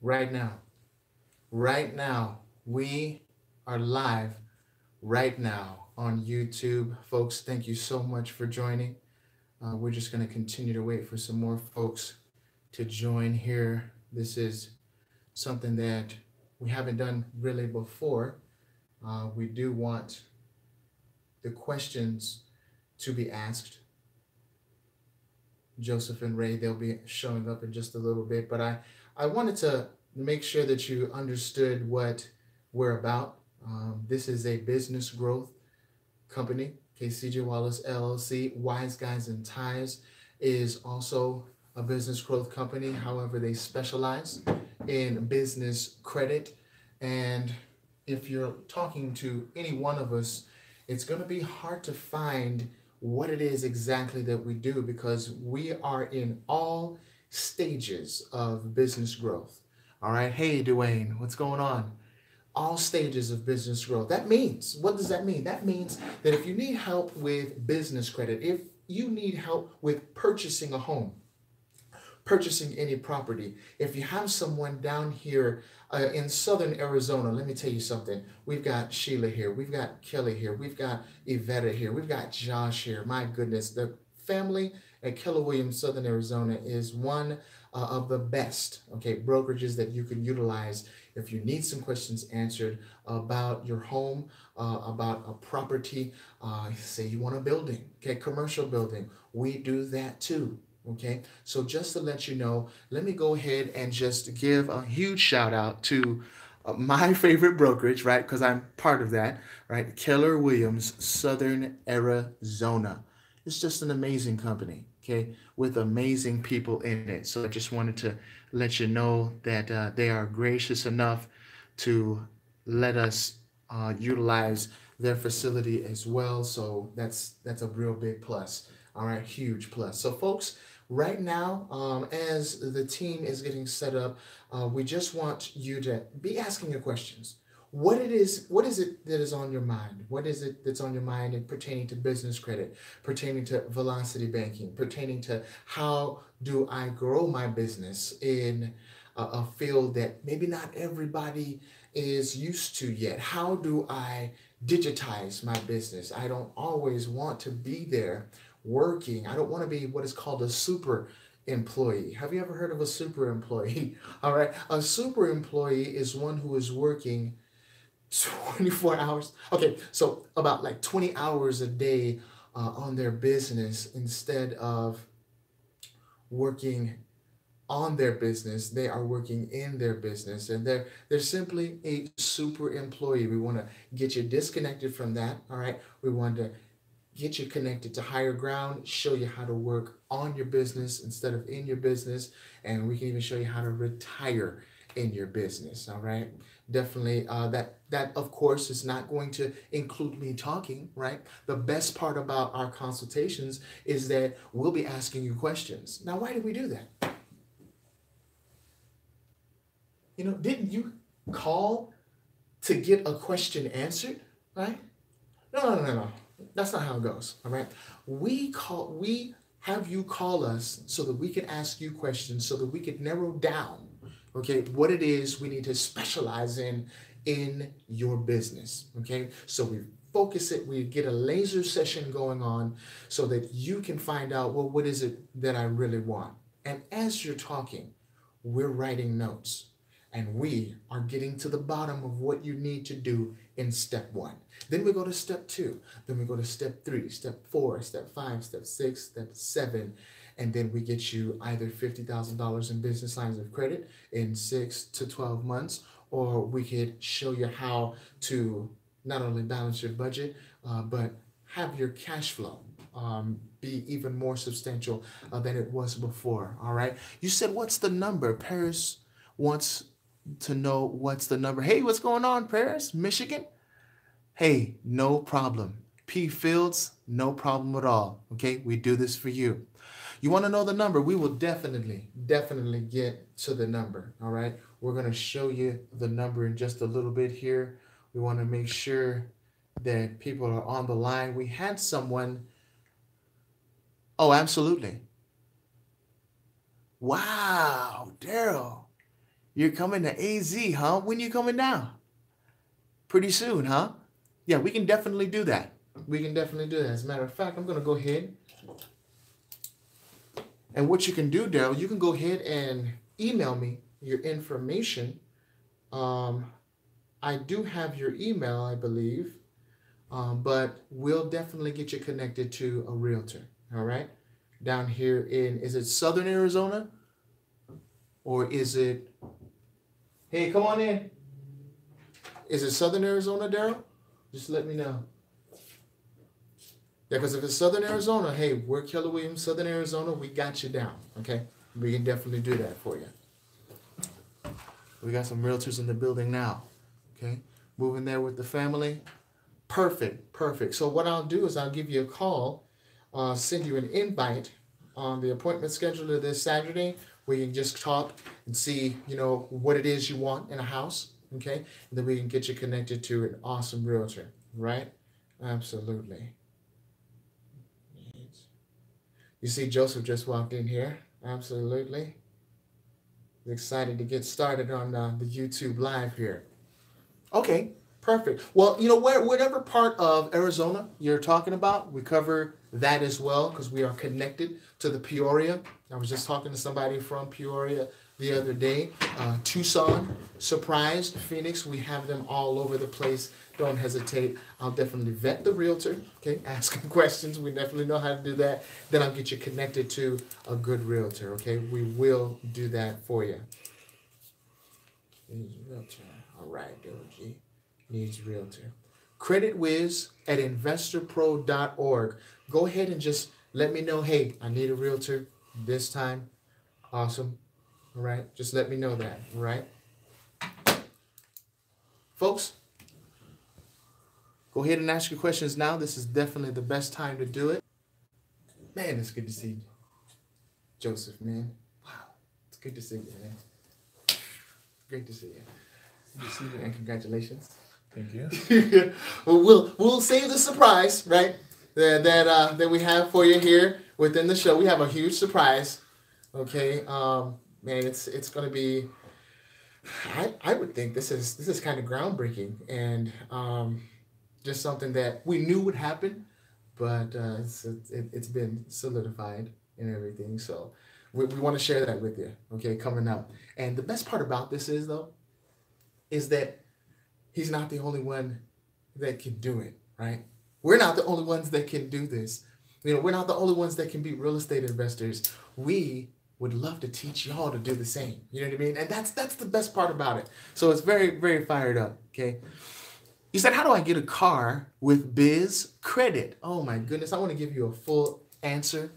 right now. Right now, we are live right now on YouTube. Folks, thank you so much for joining. We're just going to continue to wait for some more folks to join here. This is something that we haven't done really before. We do want the questions to be asked. Joseph and Ray, they'll be showing up in just a little bit, but I wanted to make sure that you understood what we're about. This is a business growth company. KCJ Wallace LLC, Wise Guys and Ties, is also a business growth company. However, they specialize in business credit. And if you're talking to any one of us, it's going to be hard to find what it is exactly that we do because we are in all stages of business growth. All right. Hey, Dwayne, what's going on? All stages of business growth. That means, what does that mean? That means that if you need help with business credit, if you need help with purchasing a home, purchasing any property, if you have someone down here in southern Arizona, let me tell you something. We've got Sheila here, we've got Kelly here, we've got Yvette here, we've got Josh here. My goodness, the family at Keller Williams, Southern Arizona is one of the best, okay, brokerages that you can utilize if you need some questions answered about your home, about a property, say you want a building, okay, commercial building, we do that too. Okay, so just to let you know, let me go ahead and just give a huge shout out to my favorite brokerage, right? Because I'm part of that, right? Keller Williams, Southern Arizona. It's just an amazing company, okay, with amazing people in it. So I just wanted to let you know that they are gracious enough to let us utilize their facility as well. So that's a real big plus. All right, huge plus. So folks, right now, as the team is getting set up, we just want you to be asking your questions. What is it that is on your mind? What is it that's on your mind in pertaining to business credit, pertaining to velocity banking, pertaining to how do I grow my business in a field that maybe not everybody is used to yet? How do I digitize my business? I don't always want to be there working. I don't want to be what is called a super employee. Have you ever heard of a super employee? All right. A super employee is one who is working 24 hours. Okay. So about like 20 hours a day on their business instead of working on their business. They are working in their business, and they're simply a super employee. We want to get you disconnected from that. All right. We want to get you connected to higher ground, show you how to work on your business instead of in your business, and we can even show you how to retire in your business. All right. Definitely that of course is not going to include me talking, right? The best part about our consultations is that we'll be asking you questions. Now, why did we do that? Didn't you call to get a question answered, right? No. That's not how it goes. All right. We have you call us so that we can ask you questions so that we can narrow down, okay, what it is we need to specialize in your business. Okay. So we focus it, we get a laser session going on so that you can find out, well, what is it that I really want? And as you're talking, we're writing notes. And we are getting to the bottom of what you need to do in step one. Then we go to step two. Then we go to step three, step four, step five, step six, step seven. And then we get you either $50,000 in business lines of credit in 6 to 12 months, or we could show you how to not only balance your budget, but have your cash flow be even more substantial than it was before. All right. You said, what's the number? Paris wants to know what's the number. Hey, what's going on, Paris, Michigan? Hey, no problem. P Fields, no problem at all. Okay, we do this for you. You want to know the number? We will definitely get to the number. All right, we're going to show you the number in just a little bit here. We want to make sure that people are on the line. We had someone. Oh, absolutely. Wow, Daryl. You're coming to AZ, huh? When you coming down? Pretty soon, huh? Yeah, we can definitely do that. We can definitely do that. As a matter of fact, I'm going to go ahead. And what you can do, Daryl, you can go ahead and email me your information. I do have your email, I believe, but we'll definitely get you connected to a realtor. All right, down here is it Southern Arizona, or is it? Hey, come on in. Is it Southern Arizona, Daryl? Just let me know. Yeah, because if it's Southern Arizona, hey, we're Keller Williams, Southern Arizona. We got you down. Okay, we can definitely do that for you. We got some realtors in the building now. Okay, moving there with the family. Perfect, perfect. So what I'll do is I'll give you a call, send you an invite on the appointment scheduler this Saturday. We can just talk and see, what it is you want in a house. Okay, and then we can get you connected to an awesome realtor. Right? Absolutely. You see, Joseph just walked in here. Absolutely. Excited to get started on the YouTube live here. Okay, perfect. Well, whatever part of Arizona you're talking about, we cover that as well because we are connected to the Peoria. I was just talking to somebody from Peoria the other day. Tucson, Surprise, Phoenix, we have them all over the place. Don't hesitate. I'll definitely vet the realtor, okay? Ask him questions. We definitely know how to do that. Then I'll get you connected to a good realtor, okay? We will do that for you. Needs realtor. All right, Doji. Needs realtor. CreditWiz@investorpro.org. Go ahead and just let me know, hey, I need a realtor this time. Awesome. All right. Just let me know that. All right. Folks, go ahead and ask your questions now. This is definitely the best time to do it. Man, it's good to see you, Joseph, man. Wow. It's good to see you, man. Great to see you. Good to see you, and congratulations. Thank you. We'll save the surprise, right? That we have for you here within the show. We have a huge surprise. Okay. Man, it's gonna be, I would think this is kind of groundbreaking and just something that we knew would happen, but it's been solidified and everything. So we want to share that with you, okay, coming up. And the best part about this is that he's not the only one that can do it, right? We're not the only ones that can do this. We're not the only ones that can be real estate investors. We would love to teach y'all to do the same. You know what I mean? And that's the best part about it. So it's very, very fired up, okay? You said, how do I get a car with biz credit? Oh my goodness, I want to give you a full answer.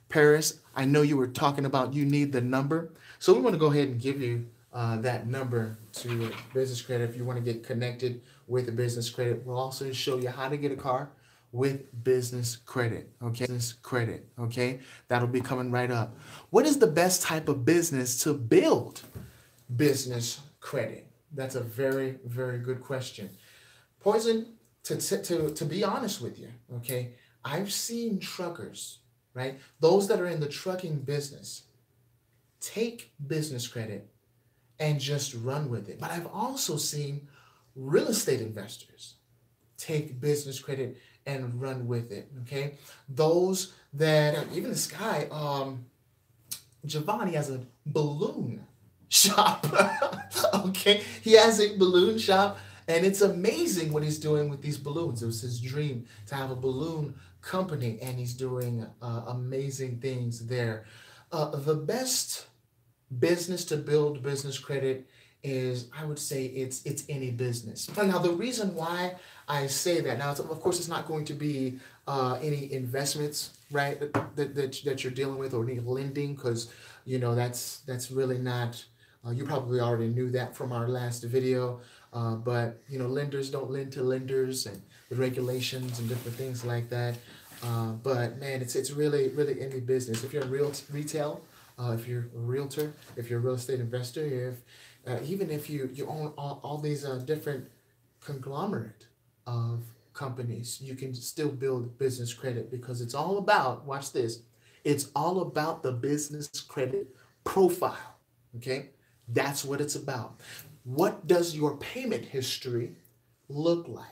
Paris, I know you were talking about you need the number. So we want to go ahead and give you that number to business credit if you want to get connected with the business credit. We'll also show you how to get a car with business credit, okay? Business credit, okay? That'll be coming right up. What is the best type of business to build business credit? That's a very, very good question. Poison, to be honest with you, okay, I've seen truckers, right? Those that are in the trucking business take business credit and just run with it. But I've also seen real estate investors take business credit and run with it, okay? Those that, even this guy, Giovanni has a balloon shop, okay? He has a balloon shop, and it's amazing what he's doing with these balloons. It was his dream to have a balloon company, and he's doing amazing things there. The best business to build business credit is, I would say, it's any business. Now, the reason why I say that, now, of course, it's not going to be any investments, right, that you're dealing with, or any lending, because, that's really not, you probably already knew that from our last video, but, lenders don't lend to lenders, and the regulations and different things like that. But, man, it's really, really any business. If you're in retail, if you're a realtor, if you're a real estate investor, even if you own all these different conglomerate of companies, you can still build business credit, because it's all about, watch this, it's all about the business credit profile, okay? That's what it's about. What does your payment history look like?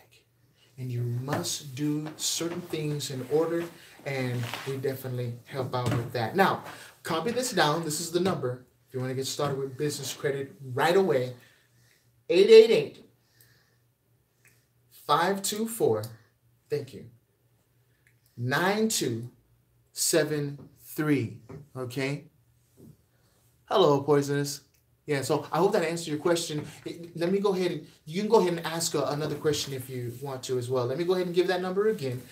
And you must do certain things in order, and we definitely help out with that. Now, copy this down. This is the number. If you want to get started with business credit right away, 888-524, thank you, 9273, okay? Hello, Poisonous. Yeah, so I hope that answered your question. Let me go ahead and, you can go ahead and ask another question if you want to as well. Let me go ahead and give that number again.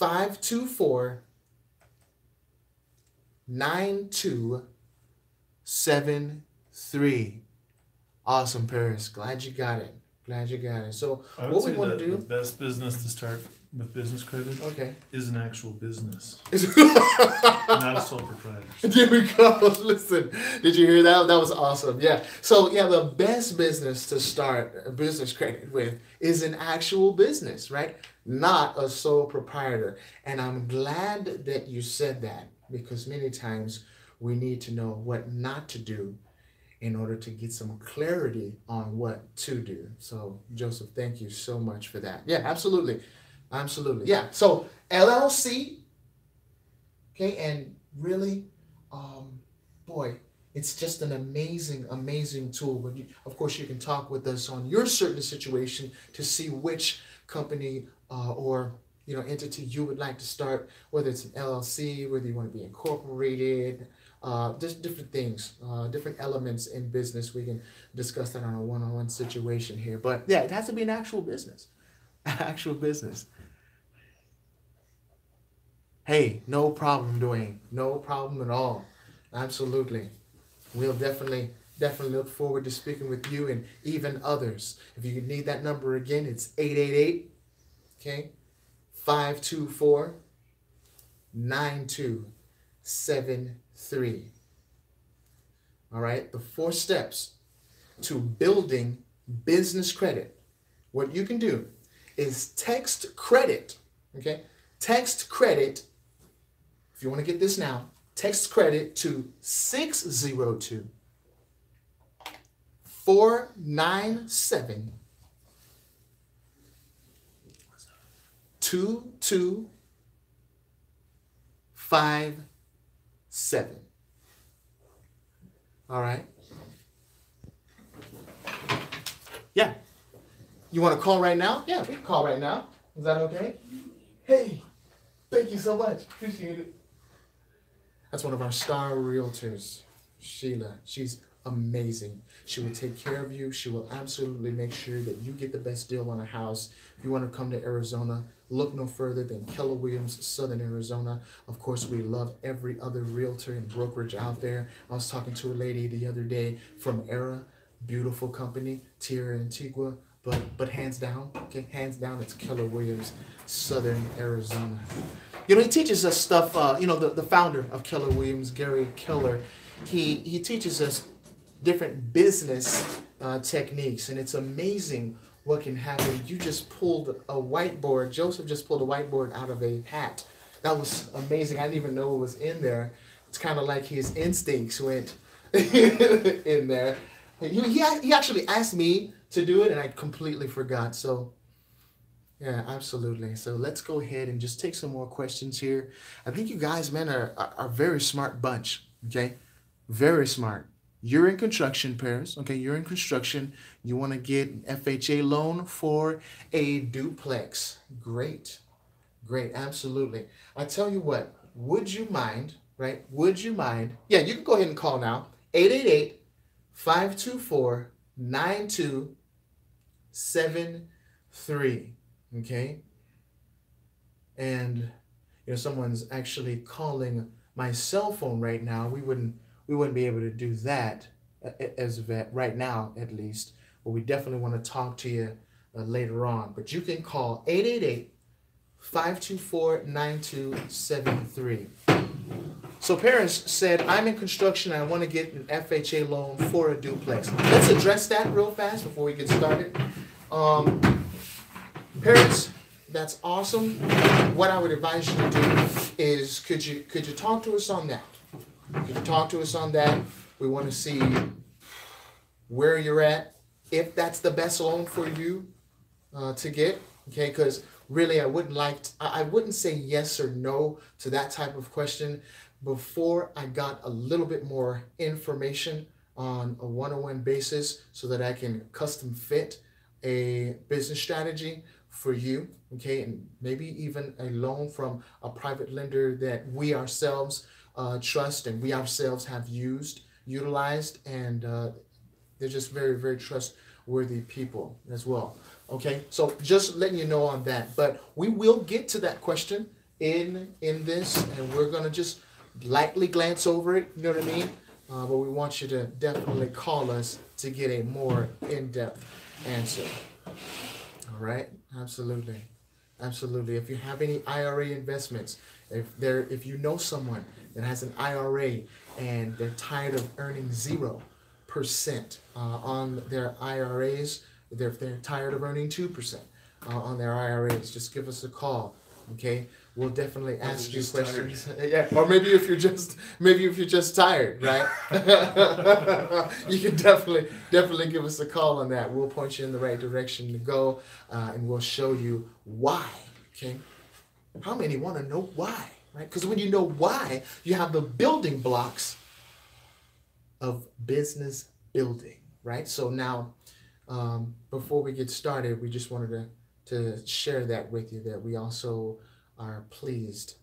888-524-9273. Awesome, Paris. Glad you got it. Glad you got it. So I would what we say want that to do, the best business to start with business credit okay. is an actual business, There not a sole proprietorship. we go. Listen, did you hear that? That was awesome. Yeah. So yeah, the best business to start a business credit with is an actual business, right? Not a sole proprietor. And I'm glad that you said that, because many times we need to know what not to do in order to get some clarity on what to do. So Joseph, thank you so much for that. Yeah, absolutely. Absolutely. Yeah. So LLC, okay, and really, boy, it's just an amazing, amazing tool. But you, of course, you can talk with us on your certain situation to see which company or entity you would like to start, whether it's an LLC, whether you want to be incorporated, just different things, different elements in business. We can discuss that on a one-on-one situation here. But yeah, it has to be an actual business. Actual business. Hey, no problem, Dwayne. No problem at all. Absolutely. We'll definitely look forward to speaking with you and even others. If you need that number again, it's 888, okay, 524-9273. All right, the 4 steps to building business credit. What you can do is text credit, okay? Text credit, if you want to get this now, text credit to 602 497 2257. All right. Yeah. You want to call right now? Yeah, we can call right now. Is that okay? Hey, thank you so much. Appreciate it. That's one of our star realtors, Sheila. She's amazing. She will take care of you. She will absolutely make sure that you get the best deal on a house. If you want to come to Arizona, look no further than Keller Williams, Southern Arizona. Of course, we love every other realtor and brokerage out there. I was talking to a lady the other day from Era, beautiful company, Tierra Antigua. But hands down, okay, hands down, it's Keller Williams, Southern Arizona. He teaches us stuff, the founder of Keller Williams, Gary Keller, he teaches us different business techniques, and it's amazing what can happen. You just pulled a whiteboard. Joseph just pulled a whiteboard out of a hat. That was amazing. I didn't even know it was in there. It's kind of like his instincts went in there. He actually asked me to do it, and I completely forgot. So yeah, absolutely. So let's go ahead and just take some more questions here. I think you guys, man, are a very smart bunch. Okay, very smart. You're in construction, Paris. Okay, you're in construction. You want to get an FHA loan for a duplex. Great, great, absolutely. I tell you what, would you mind, right? Would you mind? Yeah, you can go ahead and call now. 888-524-9273. Okay, and someone's actually calling my cell phone right now. We wouldn't be able to do that as of right now, at least. But we definitely want to talk to you later on. But you can call 888-524-9273. So Paris said, I'm in construction and I want to get an FHA loan for a duplex. Let's address that real fast before we get started. Parents, that's awesome. What I would advise you to do is, could you talk to us on that? Could you talk to us on that? We want to see where you're at, if that's the best loan for you to get. Okay, because really, I wouldn't say yes or no to that type of question before I got a little bit more information on a one-on-one basis, so that I can custom fit a business strategy for you. Okay, and maybe even a loan from a private lender that we ourselves trust and we ourselves have utilized, and they're just very, very trustworthy people as well. Okay, so just letting you know on that. But we will get to that question in this, and we're gonna just lightly glance over it. You know what I mean? But we want you to definitely call us to get a more in-depth answer. All right, absolutely, absolutely. If you have any IRA investments, if you know someone that has an IRA and they're tired of earning 0% on their IRAs, if they're tired of earning 2% on their IRAs, just give us a call. Okay, we'll definitely ask you questions. Yeah, or maybe if you're just tired, right? You can definitely give us a call on that. We'll point you in the right direction to go, and we'll show you why. Okay, how many want to know why? Right? Because when you know why, you have the building blocks of business building. Right. So now, before we get started, we just wanted to share that with you, that we also are pleased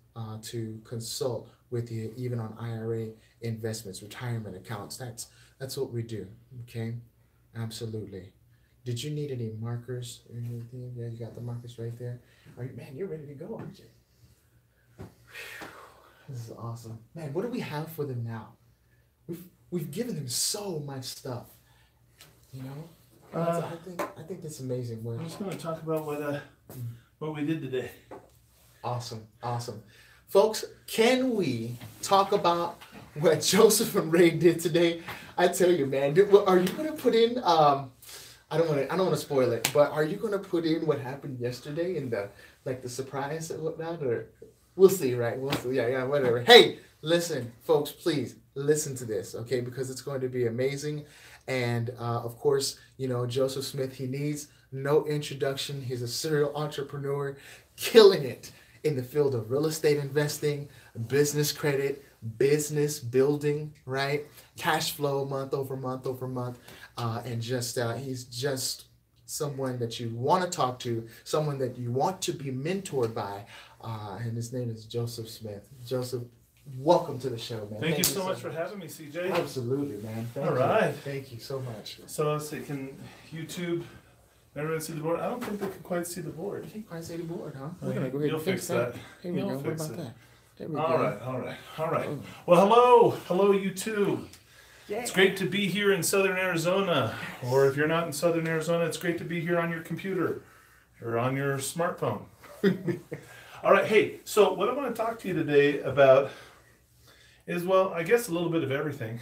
to consult with you even on IRA investments, retirement accounts. That's what we do. Okay, absolutely. Did you need any markers or anything? Yeah, you got the markers right there. Man, you're ready to go, aren't you? Whew, this is awesome, man. What do we have for them now? We've given them so much stuff, you know. I think that's amazing. I'm just going to talk about what we did today. Awesome. Folks, can we talk about what Joseph and Ray did today? I tell you, man, are you going to put in, I don't want to spoil it, but are you going to put in what happened yesterday in the surprise and whatnot? Or we'll see, right? We'll see. Yeah, whatever. Hey, listen, folks, please listen to this, okay? Because it's going to be amazing. And of course, you know, Joseph Smith, he needs no introduction. He's a serial entrepreneur, killing it in the field of real estate investing, business credit, business building, right? Cash flow month over month over month. And just he's just someone that you want to talk to, someone that you want to be mentored by. And his name is Joseph Smith. Joseph, welcome to the show, man. Thank you so much for having me, CJ. Absolutely, man. All right. Thank you so much. So let's see, can YouTube, everyone see the board? I don't think they can quite see the board. You can't quite see the board, huh? Well, We're going to go ahead you'll and fix that. Here we You'll go. What fix about it. that? There we All go. right. Well, hello, YouTube. Yeah. It's great to be here in Southern Arizona. Or if you're not in Southern Arizona, it's great to be here on your computer or on your smartphone. All right, hey, so what I want to talk to you today about is, well, I guess a little bit of everything.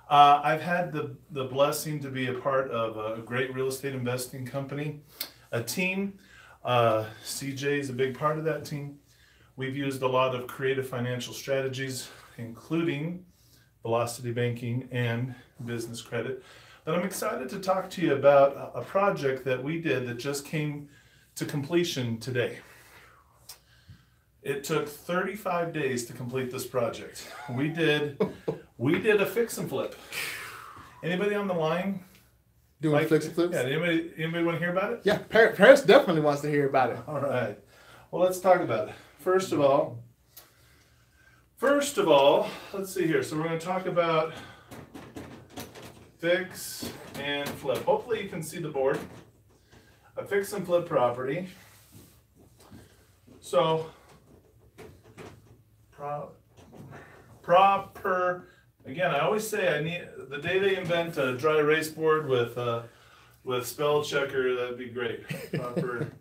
I've had the blessing to be a part of a great real estate investing company, a team. CJ is a big part of that team. We've used a lot of creative financial strategies, including velocity banking and business credit. But I'm excited to talk to you about a project that we did that just came to completion today. It took 35 days to complete this project. We did a fix and flip. Anybody on the line? Doing fix and flips? Yeah, anybody want to hear about it? Yeah, Paris definitely wants to hear about it. All right. Well, let's talk about it. First of all, let's see here. So we're going to talk about fix and flip. Hopefully you can see the board. A fix and flip property. So proper, again, I always say I need, the day they invent a dry erase board with spell checker, that'd be great. Proper.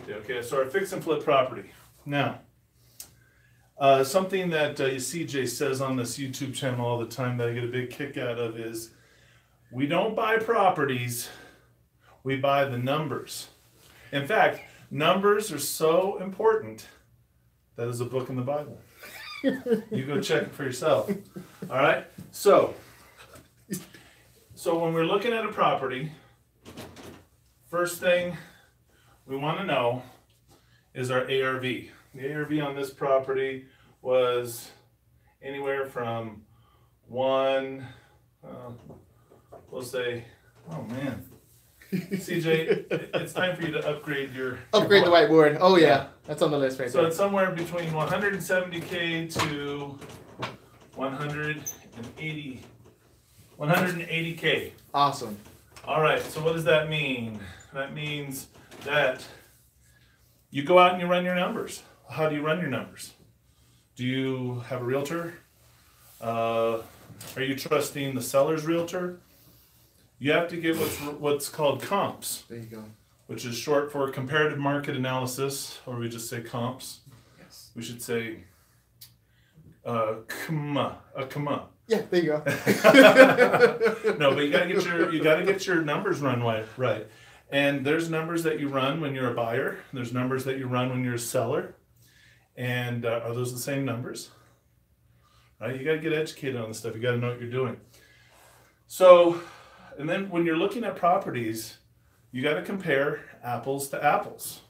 Yeah, okay, so our fix and flip property. Now, something that CJ says on this YouTube channel all the time that I get a big kick out of is, we don't buy properties, we buy the numbers. In fact, numbers are so important that is a book in the Bible. You go check it for yourself. All right? So when we're looking at a property, first thing we want to know is our ARV. The ARV on this property was anywhere from we'll say, oh man, CJ, it's time for you to upgrade your Upgrade the whiteboard. Oh yeah, that's on the list right So there. it's somewhere between 170K to 180K. Awesome. All right, so what does that mean? That means that you go out and you run your numbers. How do you run your numbers? Do you have a realtor? Are you trusting the seller's realtor? You have to get what's called comps, There you go. which is short for comparative market analysis, or we just say comps. Yes. We should say CMA. Yeah, there you go. No, but you gotta get your numbers run right. And there's numbers that you run when you're a buyer. There's numbers that you run when you're a seller. And are those the same numbers? Right? You gotta get educated on this stuff. You gotta know what you're doing. So, and then when you're looking at properties, you gotta compare apples to apples.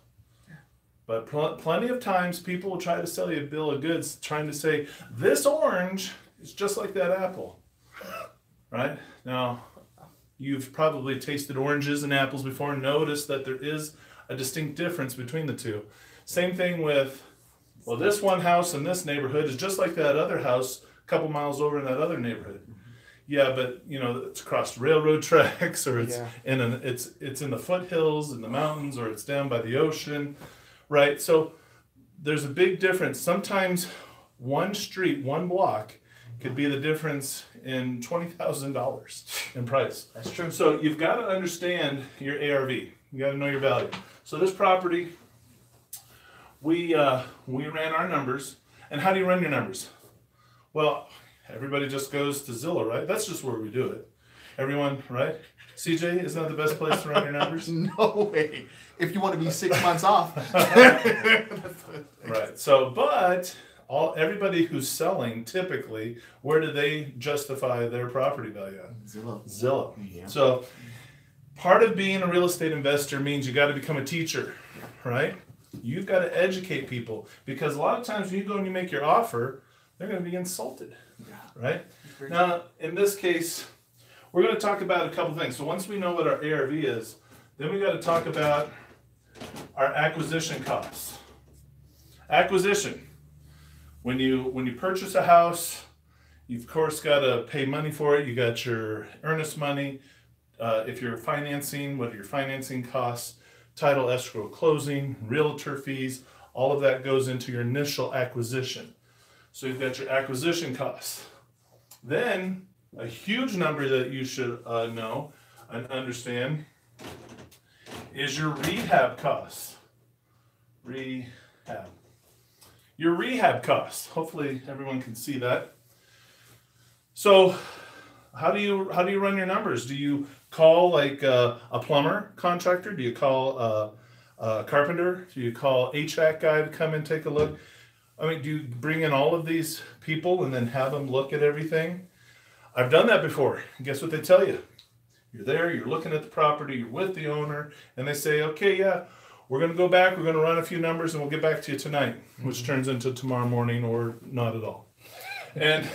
But plenty of times people will try to sell you a bill of goods trying to say, this orange is just like that apple. Right? Now, you've probably tasted oranges and apples before and noticed that there is a distinct difference between the two. Same thing with, well, this one house in this neighborhood is just like that other house a couple miles over in that other neighborhood. Yeah, but you know, it's across railroad tracks, or it's it's in the foothills in the mountains, or it's down by the ocean, right? So there's a big difference. Sometimes one street, one block could be the difference in $20,000 in price. That's true. So you've got to understand your ARV. You got to know your value. So this property, we ran our numbers. And how do you run your numbers? Well, everybody just goes to Zillow, right? That's just where we do it. Everyone, right? CJ, isn't that the best place to run your numbers? No way. If you want to be 6 months off. Right. So, but everybody who's selling, typically, where do they justify their property value at? Zillow. Yeah. So part of being a real estate investor means you got to become a teacher, right? You've got to educate people, because a lot of times when you go and you make your offer, they're going to be insulted, right? Now, in this case, we're going to talk about a couple things. So once we know what our ARV is, then we got to talk about our acquisition costs. Acquisition. When you purchase a house, you've of course got to pay money for it. You got your earnest money. If you're financing, what are your financing costs? Title, escrow, closing, realtor fees, all of that goes into your initial acquisition. So you've got your acquisition costs. Then a huge number that you should know and understand is your rehab costs. Your rehab costs. Hopefully everyone can see that. So how do you run your numbers? Do you call like a plumber contractor? Do you call a carpenter? Do you call HVAC guy to come and take a look? I mean, do you bring in all of these people and then have them look at everything? I've done that before. And guess what they tell you? You're there, you're looking at the property, you're with the owner, and they say, okay, yeah, we're going to go back, we're going to run a few numbers, and we'll get back to you tonight, which turns into tomorrow morning or not at all. And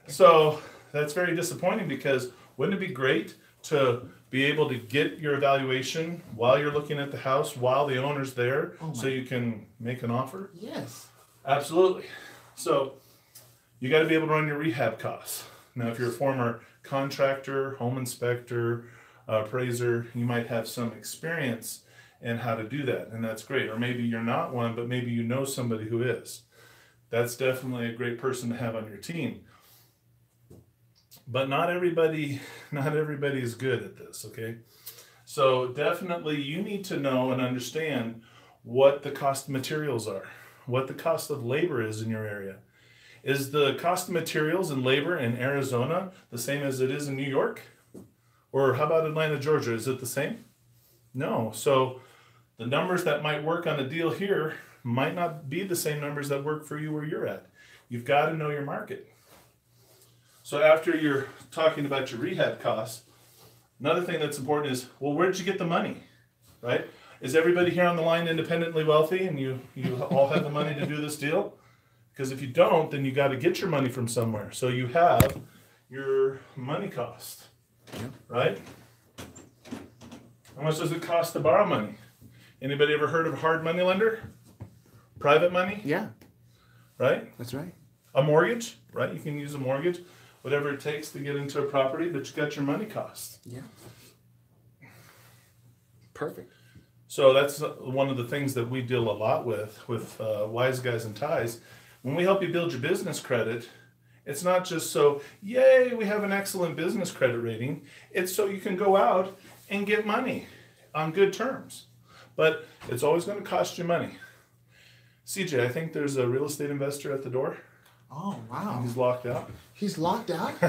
so that's very disappointing, because wouldn't it be great to be able to get your evaluation while you're looking at the house, while the owner's there, so you can make an offer? Yes. Absolutely. So you got to be able to run your rehab costs. Now, if you're a former contractor, home inspector, appraiser, you might have some experience in how to do that, and that's great. Or maybe you're not one, but maybe you know somebody who is. That's definitely a great person to have on your team. But not everybody is good at this, okay? So definitely you need to know and understand what the cost of materials are, what the cost of labor is in your area. Is the cost of materials and labor in Arizona the same as it is in New York? Or how about Atlanta, Georgia? Is it the same? No. So the numbers that might work on a deal here might not be the same numbers that work for you where you're at. You've got to know your market. So after you're talking about your rehab costs, another thing that's important is, well, where did you get the money, right? Is everybody here on the line independently wealthy and you all have the money to do this deal? Because if you don't, then you got to get your money from somewhere. So you have your money cost, right? How much does it cost to borrow money? Anybody ever heard of a hard money lender? Private money? Yeah, Right? that's right. A mortgage, right? You can use a mortgage, whatever it takes to get into a property, but you got your money cost. Yeah. Perfect. So that's one of the things that we deal a lot with Wise Guys and Ties. When we help you build your business credit, it's not just so, yay, we have an excellent business credit rating. It's so you can go out and get money on good terms. But it's always going to cost you money. CJ, I think there's a real estate investor at the door. Oh, wow. He's locked out. He's locked out?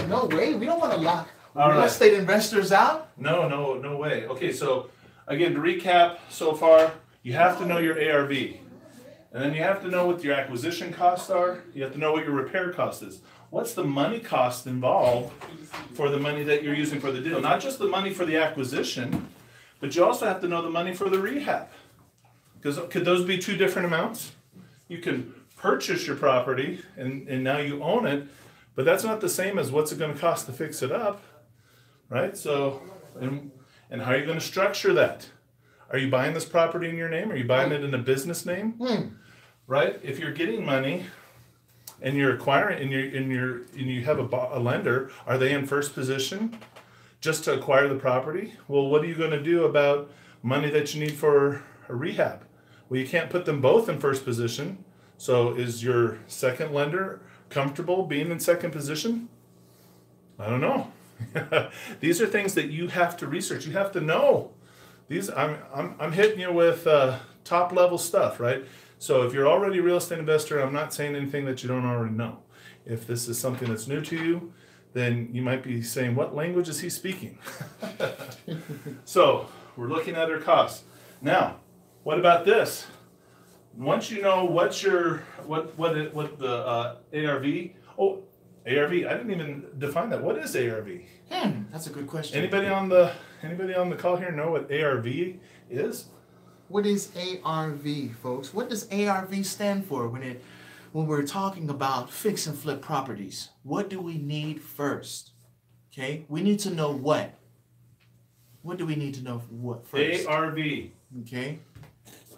No way. We don't want to lock All real right. estate investors out. No way. Okay, so again, to recap so far, you have to know your ARV. And then you have to know what your acquisition costs are. You have to know what your repair cost is. What's the money cost involved for the money that you're using for the deal? Not just the money for the acquisition, but you also have to know the money for the rehab. Because could those be two different amounts? You can purchase your property and now you own it, but that's not the same as what's it going to cost to fix it up, right? So, and how are you going to structure that? Are you buying this property in your name? Are you buying it in a business name? Right? If you're getting money and you're acquiring and you have a lender, are they in first position just to acquire the property? Well, what are you going to do about money that you need for a rehab? Well, you can't put them both in first position. So is your second lender comfortable being in second position? I don't know. These are things that you have to research. You have to know. These I'm hitting you with top level stuff, right? So if you're already a real estate investor, I'm not saying anything that you don't already know. If this is something that's new to you, then you might be saying, what language is he speaking? So we're looking at our costs. Now, what about this? Once you know what the ARV. Oh, ARV. I didn't even define that. What is ARV? That's a good question. Anybody on the call here know what ARV is? What is ARV, folks? What does ARV stand for when we're talking about fix and flip properties? What do we need first? Okay, we need to know what. What do we need to know what first? ARV. Okay.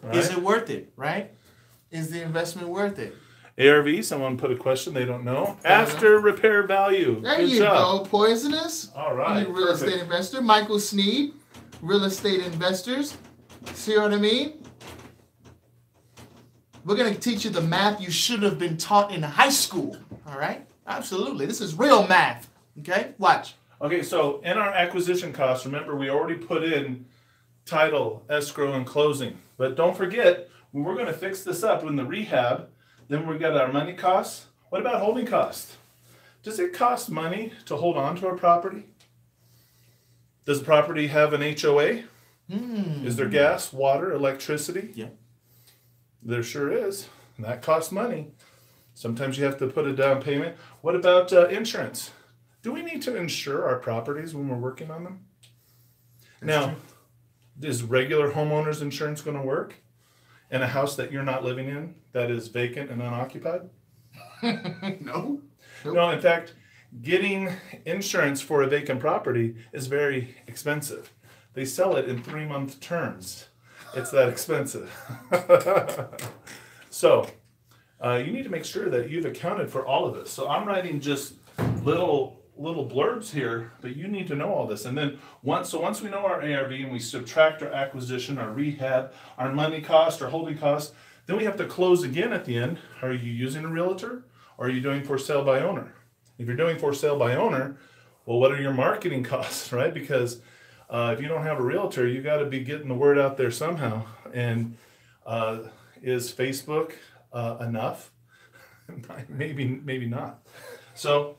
Right? Is it worth it, right? Is the investment worth it? ARV, someone put a question they don't know. After repair value. There Good you job. go, Poisonous. All right. You real perfect. estate investor. Michael Sneed, real estate investors. See what I mean? We're going to teach you the math you should have been taught in high school. All right? Absolutely. This is real math. Okay? Watch. Okay, so in our acquisition costs, remember we already put in title, escrow, and closing. But don't forget, when we're going to fix this up in the rehab, then we've got our money costs. What about holding costs? Does it cost money to hold on to a property? Does the property have an HOA? Is there gas, water, electricity? Yeah. There sure is. And that costs money. Sometimes you have to put a down payment. What about insurance? Do we need to insure our properties when we're working on them? Now, is regular homeowners insurance going to work in a house that you're not living in that is vacant and unoccupied? No. No, in fact, getting insurance for a vacant property is very expensive. They sell it in 3-month terms. It's that expensive. So you need to make sure that you've accounted for all of this. So I'm writing just little blurbs here, but you need to know all this. And then once we know our ARV and we subtract our acquisition, our rehab, our money cost, our holding costs, then we have to close again at the end. Are you using a realtor or are you doing for sale by owner? If you're doing for sale by owner, well, what are your marketing costs, right? Because if you don't have a realtor, you got to be getting the word out there somehow. And is Facebook enough? maybe not. So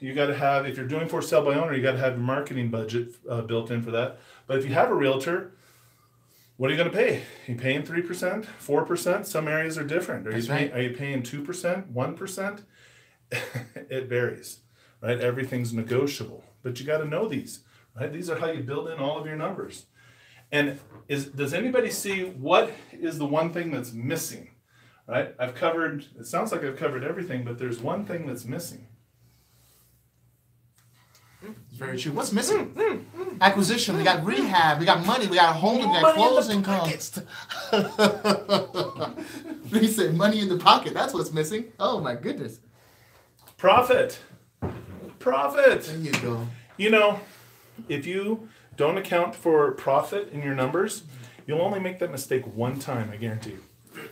you got to have, if you're doing for sale by owner, you got to have a marketing budget built in for that. But if you have a realtor, what are you going to pay? Are you paying 3%, 4%? Some areas are different. Are you paying 2%, 1%? it varies, right? Everything's negotiable, but you got to know these, right? These are how you build in all of your numbers. And does anybody see what is the one thing that's missing, right? It sounds like I've covered everything, but there's one thing that's missing. It's very true. What's missing? Acquisition. We got rehab. We got money. We got holding. We got closing costs. He said money in the pocket. That's what's missing. Oh my goodness. Profit. There you go. You know, if you don't account for profit in your numbers, you'll only make that mistake one time, I guarantee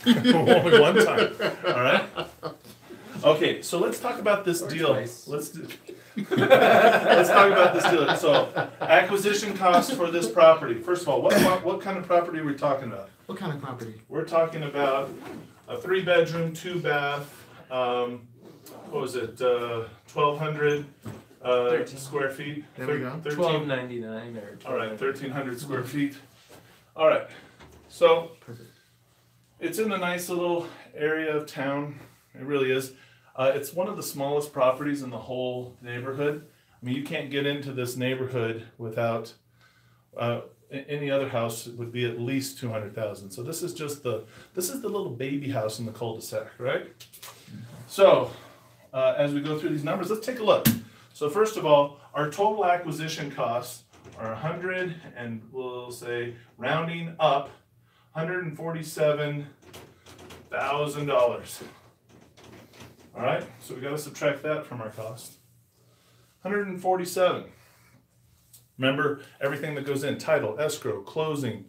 you. Only one time. All right? Okay, so let's talk about this deal. Let's talk about this deal. So, acquisition costs for this property. First of all, what kind of property are we talking about? What kind of property? We're talking about a 3-bedroom, 2-bath. What was it? 1,200 square feet. There we go. 1299 or 12. All right, 1,300 square feet. All right, so it's in a nice little area of town. It really is. It's one of the smallest properties in the whole neighborhood. I mean, you can't get into this neighborhood without any other house would be at least 200,000. So this is the little baby house in the cul-de-sac, right? So as we go through these numbers, let's take a look. So first of all, our total acquisition costs are 100, and we'll say rounding up, $147,000. All right, so we got to subtract that from our cost. 147. Remember everything that goes in: title, escrow, closing.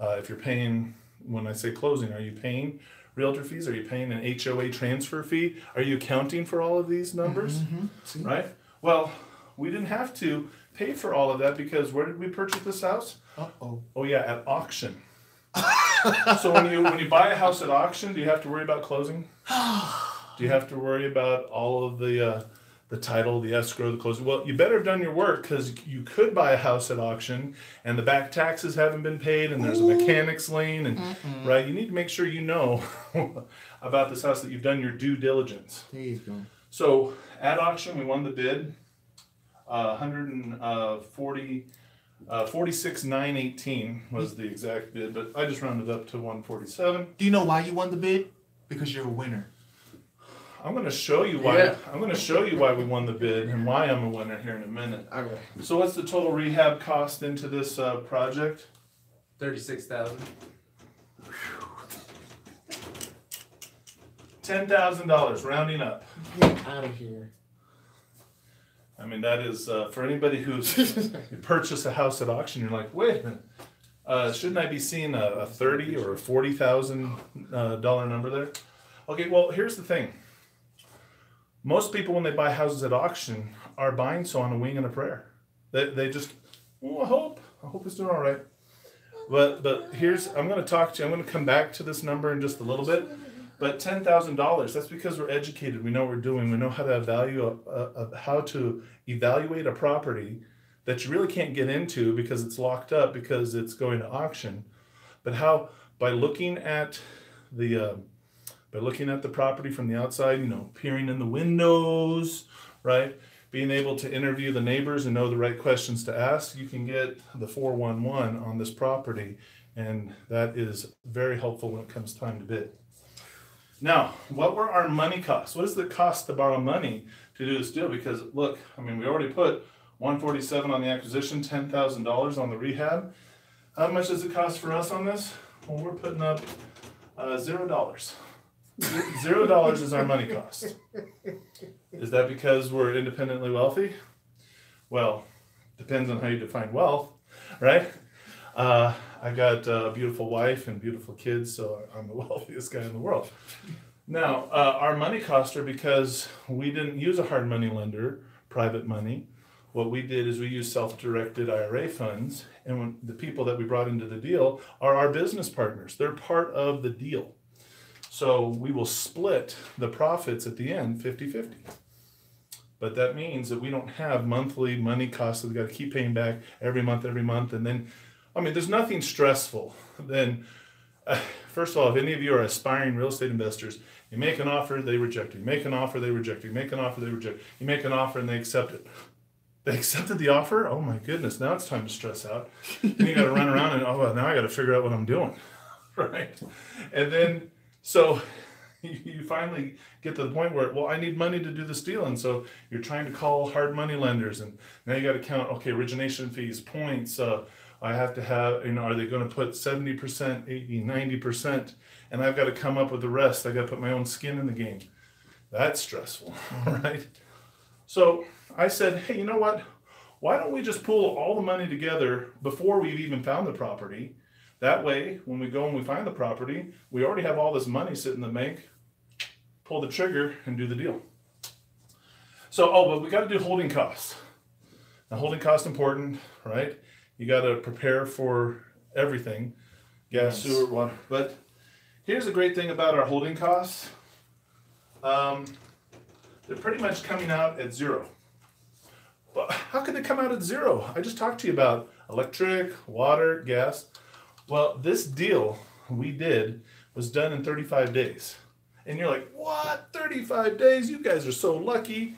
If you're paying, when I say closing, are you paying realtor fees? Are you paying an HOA transfer fee? Are you accounting for all of these numbers? Mm-hmm. Right? Well, we didn't have to pay for all of that because where did we purchase this house? Uh-oh. Oh yeah, at auction. So when you buy a house at auction, do you have to worry about closing? Do you have to worry about all of the title, the escrow, the closing? Well, you better have done your work, because you could buy a house at auction and the back taxes haven't been paid and there's a mechanics lien, and right, you need to make sure you know about this house, that you've done your due diligence. There you go. So at auction, we won the bid, 46,918 was the exact bid, but I just rounded up to 147. Do you know why you won the bid? Because you're a winner. I'm going to show you why. Yeah. I'm going to show you why we won the bid and why I'm a winner here in a minute. All right. So what's the total rehab cost into this project? 36,000. $10,000, rounding up. Get out of here. I mean, that is for anybody who's you purchase a house at auction. You're like, wait a minute, shouldn't I be seeing a $30,000 or a $40,000 number there? Okay, well, here's the thing. Most people, when they buy houses at auction, are buying so on a wing and a prayer. They just, I hope it's doing all right. But I'm going to come back to this number in just a little bit. But $10,000, that's because we're educated. We know what we're doing. We know how to evaluate a property that you really can't get into because it's locked up because it's going to auction. But how, by looking at the property from the outside, peering in the windows, right? Being able to interview the neighbors and know the right questions to ask, you can get the 411 on this property, and that is very helpful when it comes time to bid. Now, what were our money costs? What does it cost to borrow money to do this deal? Because look, I mean, we already put 147 on the acquisition, $10,000 on the rehab. How much does it cost for us on this? Well, we're putting up $0. $0 is our money cost. Is that because we're independently wealthy? Well, depends on how you define wealth, right? I got a beautiful wife and beautiful kids, so I'm the wealthiest guy in the world. Now, our money costs are because we didn't use a hard money lender, private money. What we did is we used self-directed IRA funds, and when the people that we brought into the deal are our business partners. They're part of the deal. So we will split the profits at the end 50-50. But that means that we don't have monthly money costs that we got to keep paying back every month. And then, I mean, there's nothing stressful than, first of all, if any of you are aspiring real estate investors, You make an offer, they reject it. You make an offer, they reject it. You make an offer, they reject it. You make an offer and they accept it. They accepted the offer? Oh my goodness, now it's time to stress out. And you got to run around and, oh, well, now I got to figure out what I'm doing. Right? And then, so you finally get to the point where, well, I need money to do this deal. And so you're trying to call hard money lenders. And now you got to count, okay, origination fees, points. I have to have, are they going to put 70%, 80, 90%? And I've got to come up with the rest. I got to put my own skin in the game. That's stressful, right? So I said, hey, you know what? Why don't we just pool all the money together before we've even found the property? That way, when we go and we find the property, we already have all this money sitting in the bank, pull the trigger and do the deal. So, but we got to do holding costs. Now, holding costs important, right? You got to prepare for everything, gas, sewer, water. But here's the great thing about our holding costs. They're pretty much coming out at zero. But how could they come out at zero? I just talked to you about electric, water, gas. Well, this deal we did was done in 35 days. And you're like, what? 35 days? You guys are so lucky.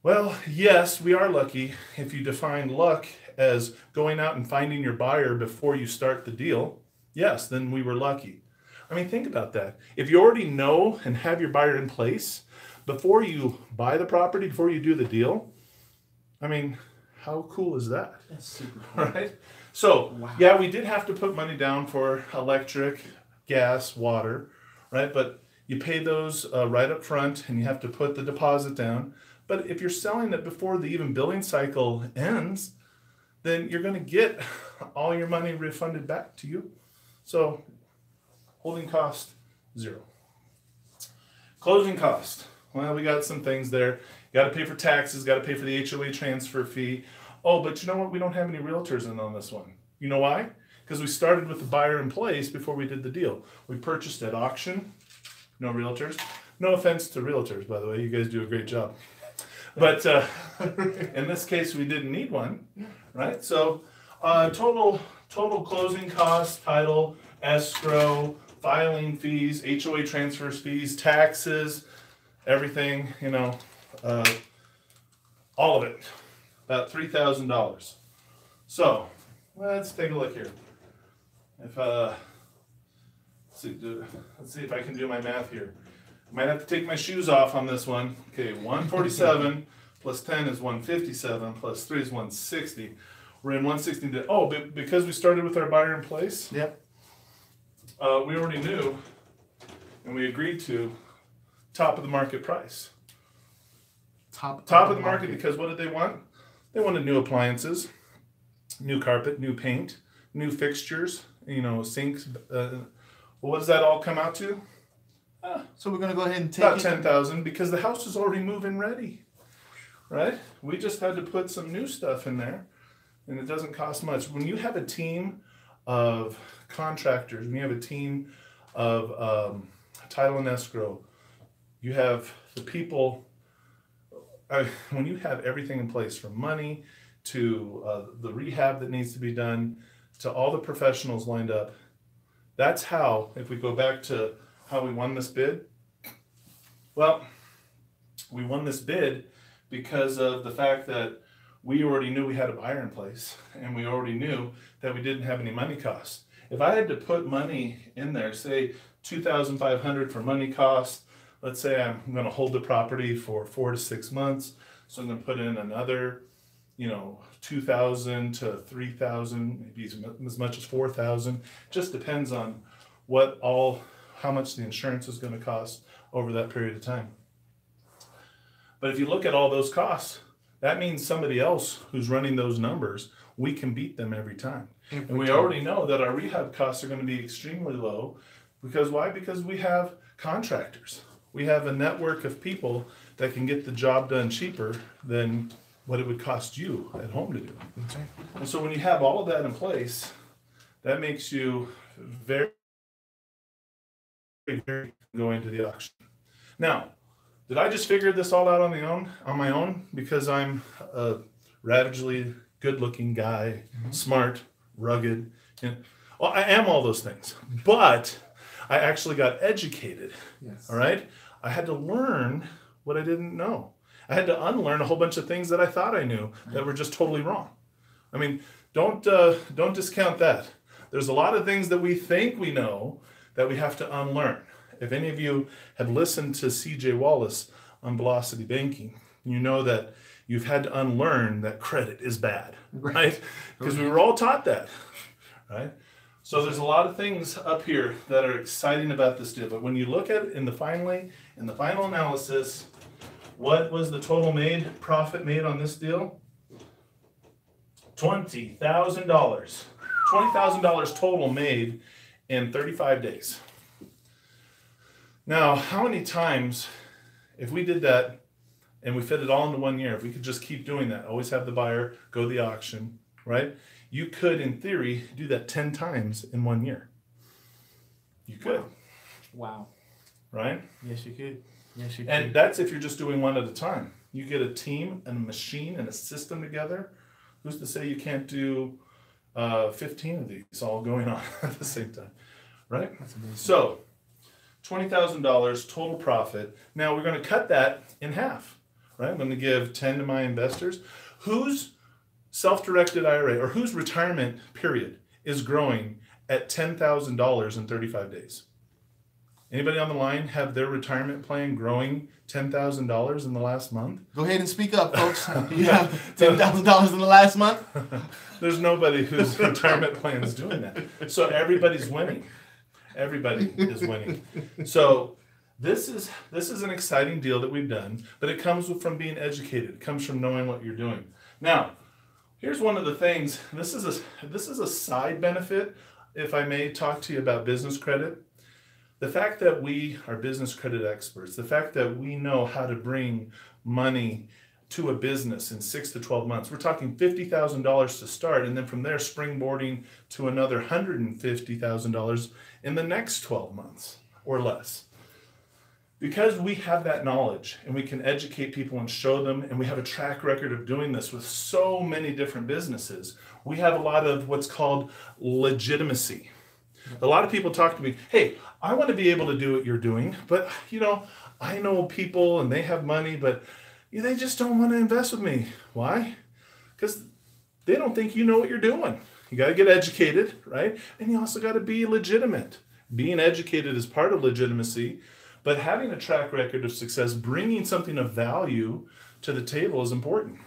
Well, yes, we are lucky. If you define luck as going out and finding your buyer before you start the deal, yes, then we were lucky. I mean, think about that. If you already know and have your buyer in place before you buy the property, before you do the deal, I mean, how cool is that? That's super cool. Right? So, yeah, we did have to put money down for electric, gas, water, right? But you pay those right up front and you have to put the deposit down. But if you're selling it before the even billing cycle ends, then you're going to get all your money refunded back to you. So, holding cost, zero. Closing cost. Well, we got some things there. Got to pay for taxes, got to pay for the HOA transfer fee. Oh, but you know what? We don't have any realtors in on this one. You know why? Because we started with the buyer in place before we did the deal. We purchased at auction. No realtors. No offense to realtors, by the way. You guys do a great job. But in this case, we didn't need one, right? So total closing costs, title, escrow, filing fees, HOA transfers fees, taxes, everything, all of it. About $3,000. So let's take a look here. If let's see if I can do my math here. I might have to take my shoes off on this one. Okay, 147 plus 10 is 157 plus 3 is 160. We're in 160. Oh, because we started with our buyer in place. Yep. We already knew, and we agreed to top of the market price. Top of the market because what did they want? They wanted new appliances, new carpet, new paint, new fixtures, sinks. Well, what does that all come out to? So we're going to go ahead and take about $10,000 because the house is already move-in ready, right? We just had to put some new stuff in there, and it doesn't cost much. When you have a team of contractors, when you have a team of title and escrow, you have the people. When you have everything in place, from money to the rehab that needs to be done, to all the professionals lined up, that's how, if we go back to how we won this bid, well, we won this bid because of the fact that we already knew we had a buyer in place, and we already knew that we didn't have any money costs. If I had to put money in there, say $2,500 for money costs, let's say I'm going to hold the property for 4 to 6 months, so I'm going to put in another, $2,000 to $3,000, maybe as much as $4,000. Just depends on how much the insurance is going to cost over that period of time. But if you look at all those costs, that means somebody else who's running those numbers, we can beat them every time. And we already know that our rehab costs are going to be extremely low. Because why? Because we have contractors. We have a network of people that can get the job done cheaper than what it would cost you at home to do. Okay. And so when you have all of that in place, that makes you very, very go into the auction. Now, did I just figure this all out on my own? Because I'm a ravagely good-looking guy, smart, rugged. Well, I am all those things. But I actually got educated. Yes. All right. I had to learn what I didn't know. I had to unlearn a whole bunch of things that I thought I knew that were just totally wrong. I mean, don't discount that. There's a lot of things that we think we know that we have to unlearn. If any of you have listened to C.J. Wallace on Velocity Banking, you know that you've had to unlearn that credit is bad, right? Because we were all taught that, right? So there's a lot of things up here that are exciting about this deal. But when you look at it in the final analysis, what was the total profit made on this deal? $20,000. $20,000 total made in 35 days. Now, how many times, if we did that and we fit it all into 1 year, if we could just keep doing that, always have the buyer go to the auction, right? You could, in theory, do that 10 times in 1 year. You could. Wow. Right? Yes, you could. Yes, you And could. that's if you're just doing one at a time. You get a team and a machine and a system together. Who's to say you can't do 15 of these all going on at the same time, right? That's amazing. So, $20,000 total profit. Now we're going to cut that in half, right? I'm going to give 10 to my investors. Whose self-directed IRA or whose retirement period is growing at $10,000 in 35 days? Anybody on the line have their retirement plan growing $10,000 in the last month? Go ahead and speak up, folks. You have $10,000 in the last month? There's nobody whose retirement plan is doing that. So everybody's winning. Everybody is winning. So this is an exciting deal that we've done, but it comes from being educated. It comes from knowing what you're doing. Now, here's one of the things. This is a side benefit, if I may talk to you about business credit. The fact that we are business credit experts, the fact that we know how to bring money to a business in 6 to 12 months. We're talking $50,000 to start, and then from there springboarding to another $150,000 in the next 12 months or less. Because we have that knowledge and we can educate people and show them, and we have a track record of doing this with so many different businesses, we have a lot of what's called legitimacy. A lot of people talk to me, hey, I want to be able to do what you're doing, but I know people and they have money, but they just don't want to invest with me. Why? Because they don't think you know what you're doing. You got to get educated, right? And you also got to be legitimate. Being educated is part of legitimacy, but having a track record of success, bringing something of value to the table is important.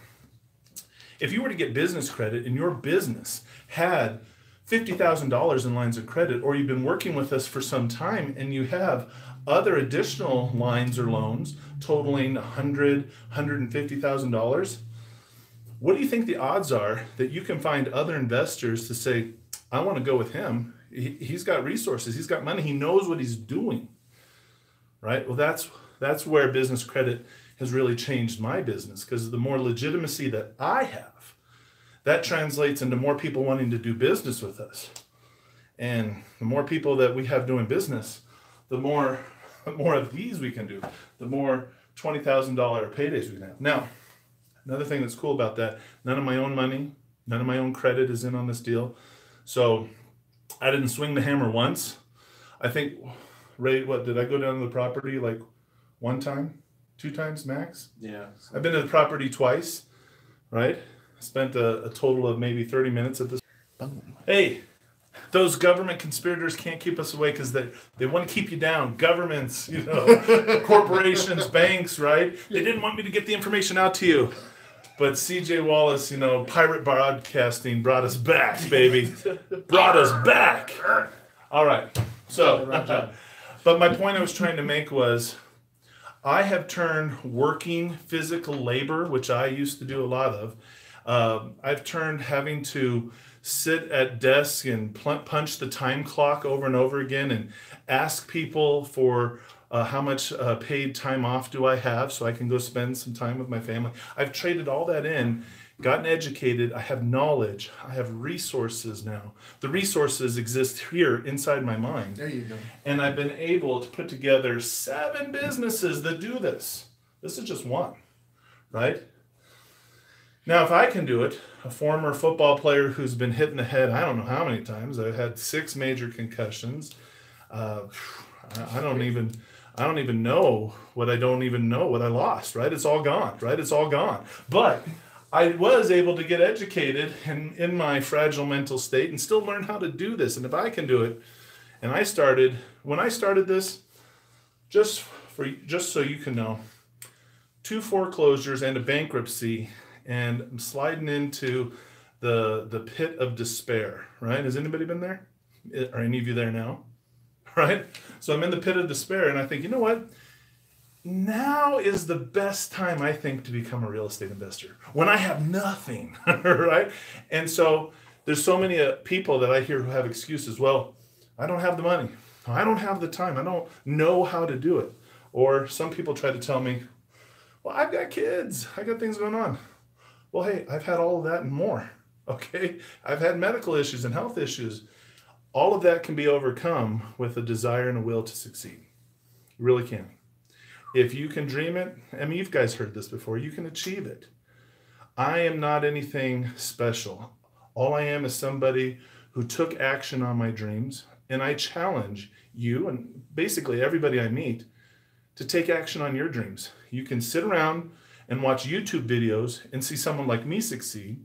If you were to get business credit and your business had $50,000 in lines of credit, or you've been working with us for some time and you have other additional lines or loans totaling $100,000, $150,000, what do you think the odds are that you can find other investors to say, I want to go with him. He's got resources, he's got money, he knows what he's doing, right? Well, that's where business credit has really changed my business, because the more legitimacy that I have, that translates into more people wanting to do business with us. And the more people that we have doing business, the more of these we can do, the more $20,000 paydays we can have. Now, another thing that's cool about that, none of my own money, none of my own credit is in on this deal. So I didn't swing the hammer once. I think, Ray, did I go down to the property like 1 time, 2 times max? Yeah. I've been to the property twice, right? Spent a total of maybe 30 minutes at this. Boom. Hey, those government conspirators can't keep us away because they want to keep you down. Governments, corporations, banks, right? They didn't want me to get the information out to you. But C.J. Wallace, pirate broadcasting brought us back, baby. Brought us back. All right. So, but my point I was trying to make was, I have turned working physical labor, which I used to do a lot of, I've turned having to sit at desks and punch the time clock over and over again and ask people for how much paid time off do I have so I can go spend some time with my family. I've traded all that in, gotten educated, I have knowledge, I have resources now. The resources exist here inside my mind. There you go. And I've been able to put together 7 businesses that do this. This is just one, right? Now, if I can do it, a former football player who's been hit in the head, I don't know how many times. I've had 6 major concussions. Uh, I don't even know what I lost, right? It's all gone, right? It's all gone. But I was able to get educated and in my fragile mental state and still learn how to do this. And if I can do it, and when I started this, just so you can know, 2 foreclosures and a bankruptcy, and I'm sliding into the pit of despair, right? Has anybody been there? Are any of you there now? Right? So I'm in the pit of despair, and I think, you know what? Now is the best time, I think, to become a real estate investor, when I have nothing, right? And so there's so many people that I hear who have excuses. Well, I don't have the money. I don't have the time. I don't know how to do it. Or some people try to tell me, well, I've got kids. I got things going on. Well, hey, I've had all of that and more, okay? I've had medical issues and health issues. All of that can be overcome with a desire and a will to succeed. You really can. If you can dream it, I mean, you guys heard this before, you can achieve it. I am not anything special. All I am is somebody who took action on my dreams, and I challenge you and basically everybody I meet to take action on your dreams. You can sit around and watch YouTube videos and see someone like me succeed,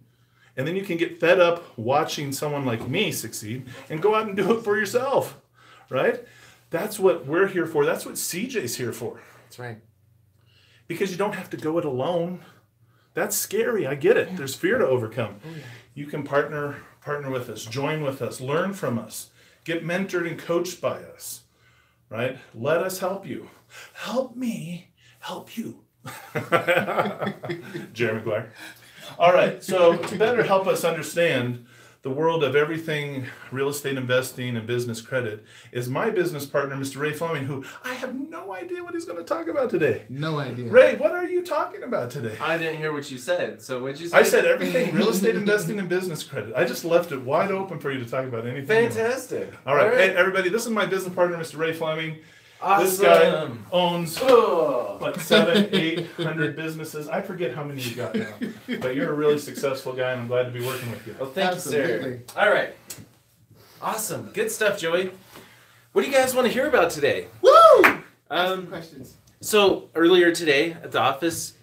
and then you can get fed up watching someone like me succeed and go out and do it for yourself, right? That's what we're here for. That's what CJ's here for. That's right. Because you don't have to go it alone. That's scary. I get it. There's fear to overcome. You can partner with us, join with us, learn from us, get mentored and coached by us, right? Let us help you. Help me help you. Jerry Maguire. All right, so to better help us understand the world of everything real estate investing and business credit is my business partner, Mr. Ray Fleming, who I have no idea what he's going to talk about today. No idea. Ray, what are you talking about today? I didn't hear what you said. So what'd you say? I said everything real estate investing and business credit. I just left it wide open for you to talk about anything. Fantastic. All right. Hey, everybody, this is my business partner, Mr. Ray Fleming. Awesome. This guy owns Oh. like 700-800 businesses. I forget how many you got now, but you're a really successful guy, and I'm glad to be working with you. Well, thank Absolutely. you, sir. All right. Awesome. Good stuff, Joey. What do you guys want to hear about today? Woo! Ask questions. So earlier today at the office,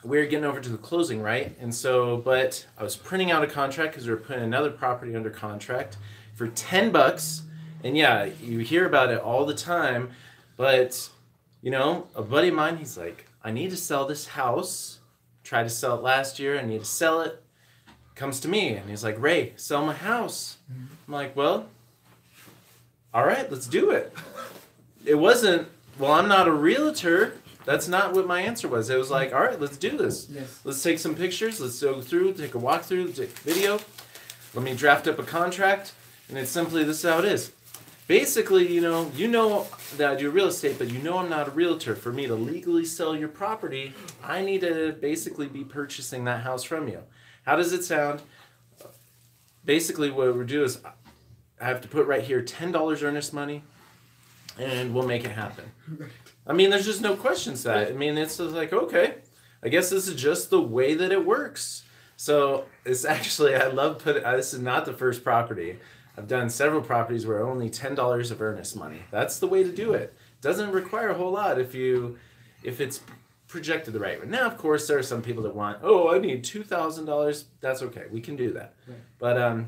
we were getting over to the closing, right? And so, but I was printing out a contract because we were putting another property under contract for $10. And yeah, you hear about it all the time, but you know, a buddy of mine, he's like, I need to sell this house. Tried to sell it last year. I need to sell it. Comes to me and he's like, Ray, sell my house. I'm like, well, all right, let's do it. It wasn't, well, I'm not a realtor. That's not what my answer was. It was like, all right, let's do this. Yes. Let's take some pictures. Let's go through, take a walkthrough, take a video. Let me draft up a contract. And it's simply, this is how it is. Basically, you know that I do real estate, but you know I'm not a realtor. For me to legally sell your property, I need to basically be purchasing that house from you. How does it sound? Basically, what we'll do is I have to put right here $10 earnest money, and we'll make it happen. I mean, there's just no questions to that. I mean, it's just like, okay, I guess this is just the way that it works. So it's actually, I love this is not the first property. I've done several properties where only $10 of earnest money. That's the way to do it. Doesn't require a whole lot if it's projected the right way. Now, of course, there are some people that want, oh, I need $2,000. That's okay. We can do that. Right. But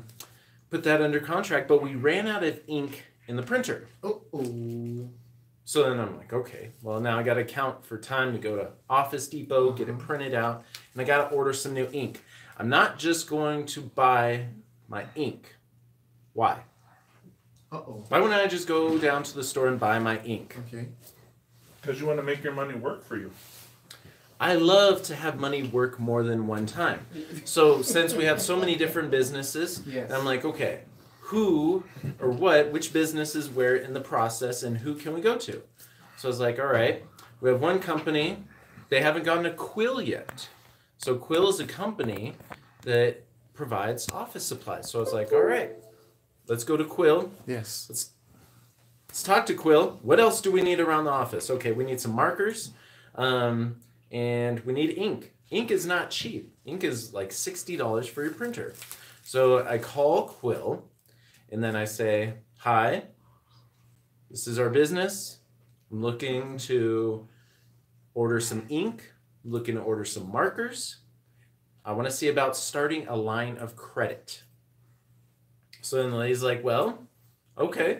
put that under contract. But we ran out of ink in the printer. Oh. So then I'm like, okay, well, now I got to count for time to go to Office Depot, get it printed out, and I got to order some new ink. I'm not just going to buy my ink. Why? Uh-oh. Why wouldn't I just go down to the store and buy my ink? Okay. Because you want to make your money work for you. I love to have money work more than one time. So since we have so many different businesses, Yes. I'm like, okay, who or which business is where in the process and who can we go to? So I was like, all right, we have one company. They haven't gotten to Quill yet. So Quill is a company that provides office supplies. So I was like, all right, let's go to Quill. Yes. Let's talk to Quill. What else do we need around the office? Okay, we need some markers, and we need ink. Ink is not cheap. Ink is like $60 for your printer. So I call Quill, and then I say, hi, This is our business. I'm looking to order some ink. I'm looking to order some markers. I want to see about starting a line of credit. So then the lady's like, well, okay,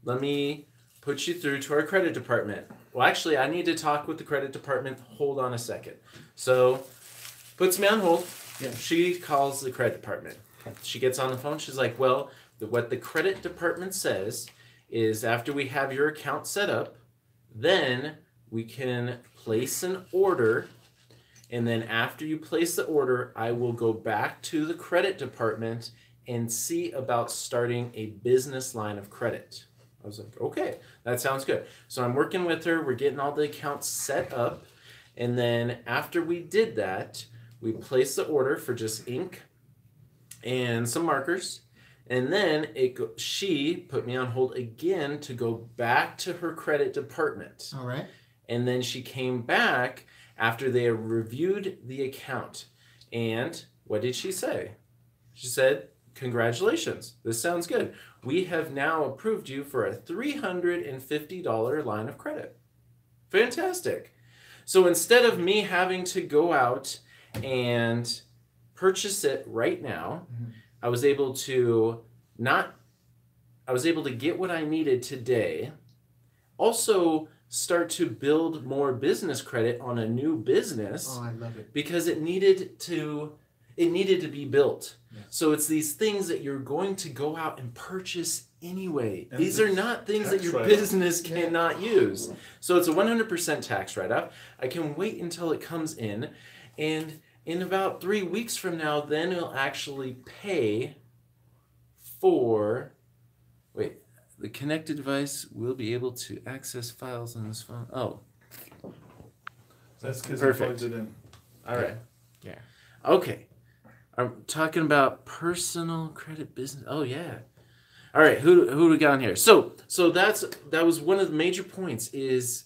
let me put you through to our credit department. Well, actually, I need to talk with the credit department. Hold on a second. So puts me on hold. Yeah. She calls the credit department. She gets on the phone. She's like, well, what the credit department says is after we have your account set up, then we can place an order. And then after you place the order, I will go back to the credit department and see about starting a business line of credit. I was like, okay, that sounds good. So I'm working with her. We're getting all the accounts set up. And then after we did that, we placed the order for just ink and some markers. And then she put me on hold again to go back to her credit department. All right. And then she came back after they reviewed the account. And what did she say? She said, congratulations, this sounds good. We have now approved you for a $350 line of credit. Fantastic. So instead of me having to go out and purchase it right now, I was able to get what I needed today. Also start to build more business credit on a new business. Oh, I love it. Because it needed to be built. Yes. So it's these things that you're going to go out and purchase anyway. And These are not things that tax your write-off. business cannot use. So it's a 100% tax write-off. I can wait until it comes in, and in about 3 weeks from now, then it'll actually pay for, the connected device will be able to access files on this phone. Oh, That's because Perfect. plugged it in. all right. Yeah. Okay. I'm talking about personal credit business. Oh yeah. All right. Who do we got on here? So that was one of the major points is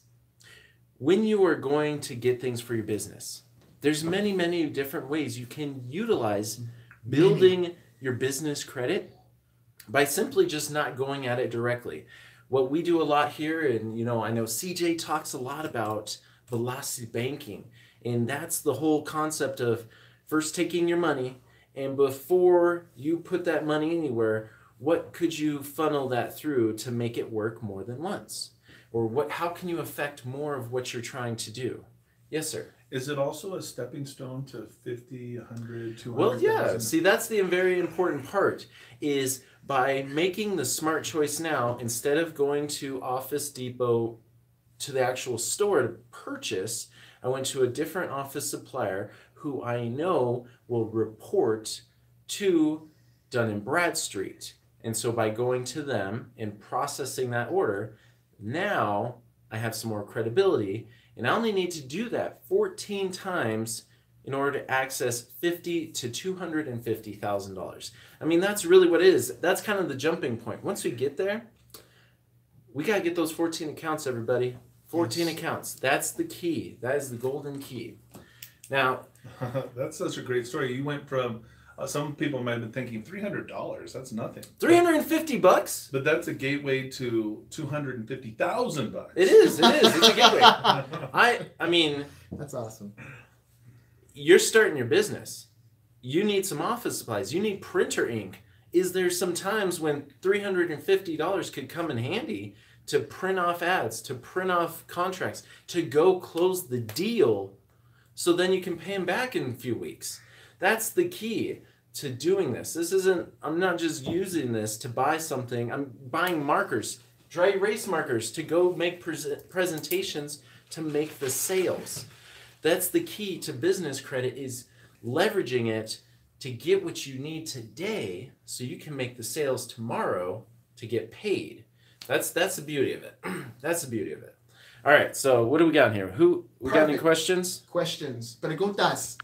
when you are going to get things for your business. There's many different ways you can utilize building your business credit by simply just not going at it directly. What we do a lot here, and I know CJ talks a lot about velocity banking, and that's the whole concept of first taking your money, and before you put that money anywhere, what could you funnel that through to make it work more than once? Or how can you affect more of what you're trying to do? Yes, sir. Is it also a stepping stone to 50, 100, 200? Well, yeah. See, that's the very important part is by making the smart choice now, instead of going to Office Depot to the actual store to purchase, I went to a different office supplier who I know will report to Dun & Bradstreet. And so by going to them and processing that order, now I have some more credibility, and I only need to do that 14 times in order to access $50,000 to $250,000. I mean, that's really what it is. That's kind of the jumping point. Once we get there, we got to get those 14 accounts, everybody. 14 accounts. That's the key. That is the golden key. Now, That's such a great story. You went from, some people might have been thinking $300, that's nothing. $350? But that's a gateway to $250,000. It is. It's a gateway. I mean, That's awesome. you're starting your business. You need some office supplies. You need printer ink. Is there some times when $350 could come in handy to print off ads, to print off contracts, to go close the deal so then you can pay them back in a few weeks? That's the key to doing this. I'm not just using this to buy something. I'm buying markers, dry erase markers to go make presentations to make the sales. That's the key to business credit, is leveraging it to get what you need today so you can make the sales tomorrow to get paid. That's the beauty of it. That's the beauty of it. All right, so what do we got here? We got any Perfect. questions? Questions. Preguntas.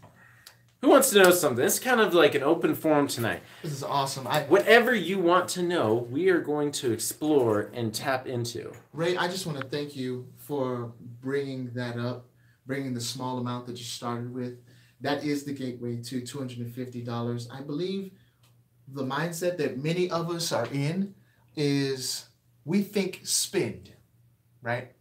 Who wants to know something? It's kind of like an open forum tonight. This is awesome. Whatever you want to know, we are going to explore and tap into. Ray, I just want to thank you for bringing that up, bringing the small amount that you started with. That is the gateway to $250. I believe the mindset that many of us are in is we think spend, right?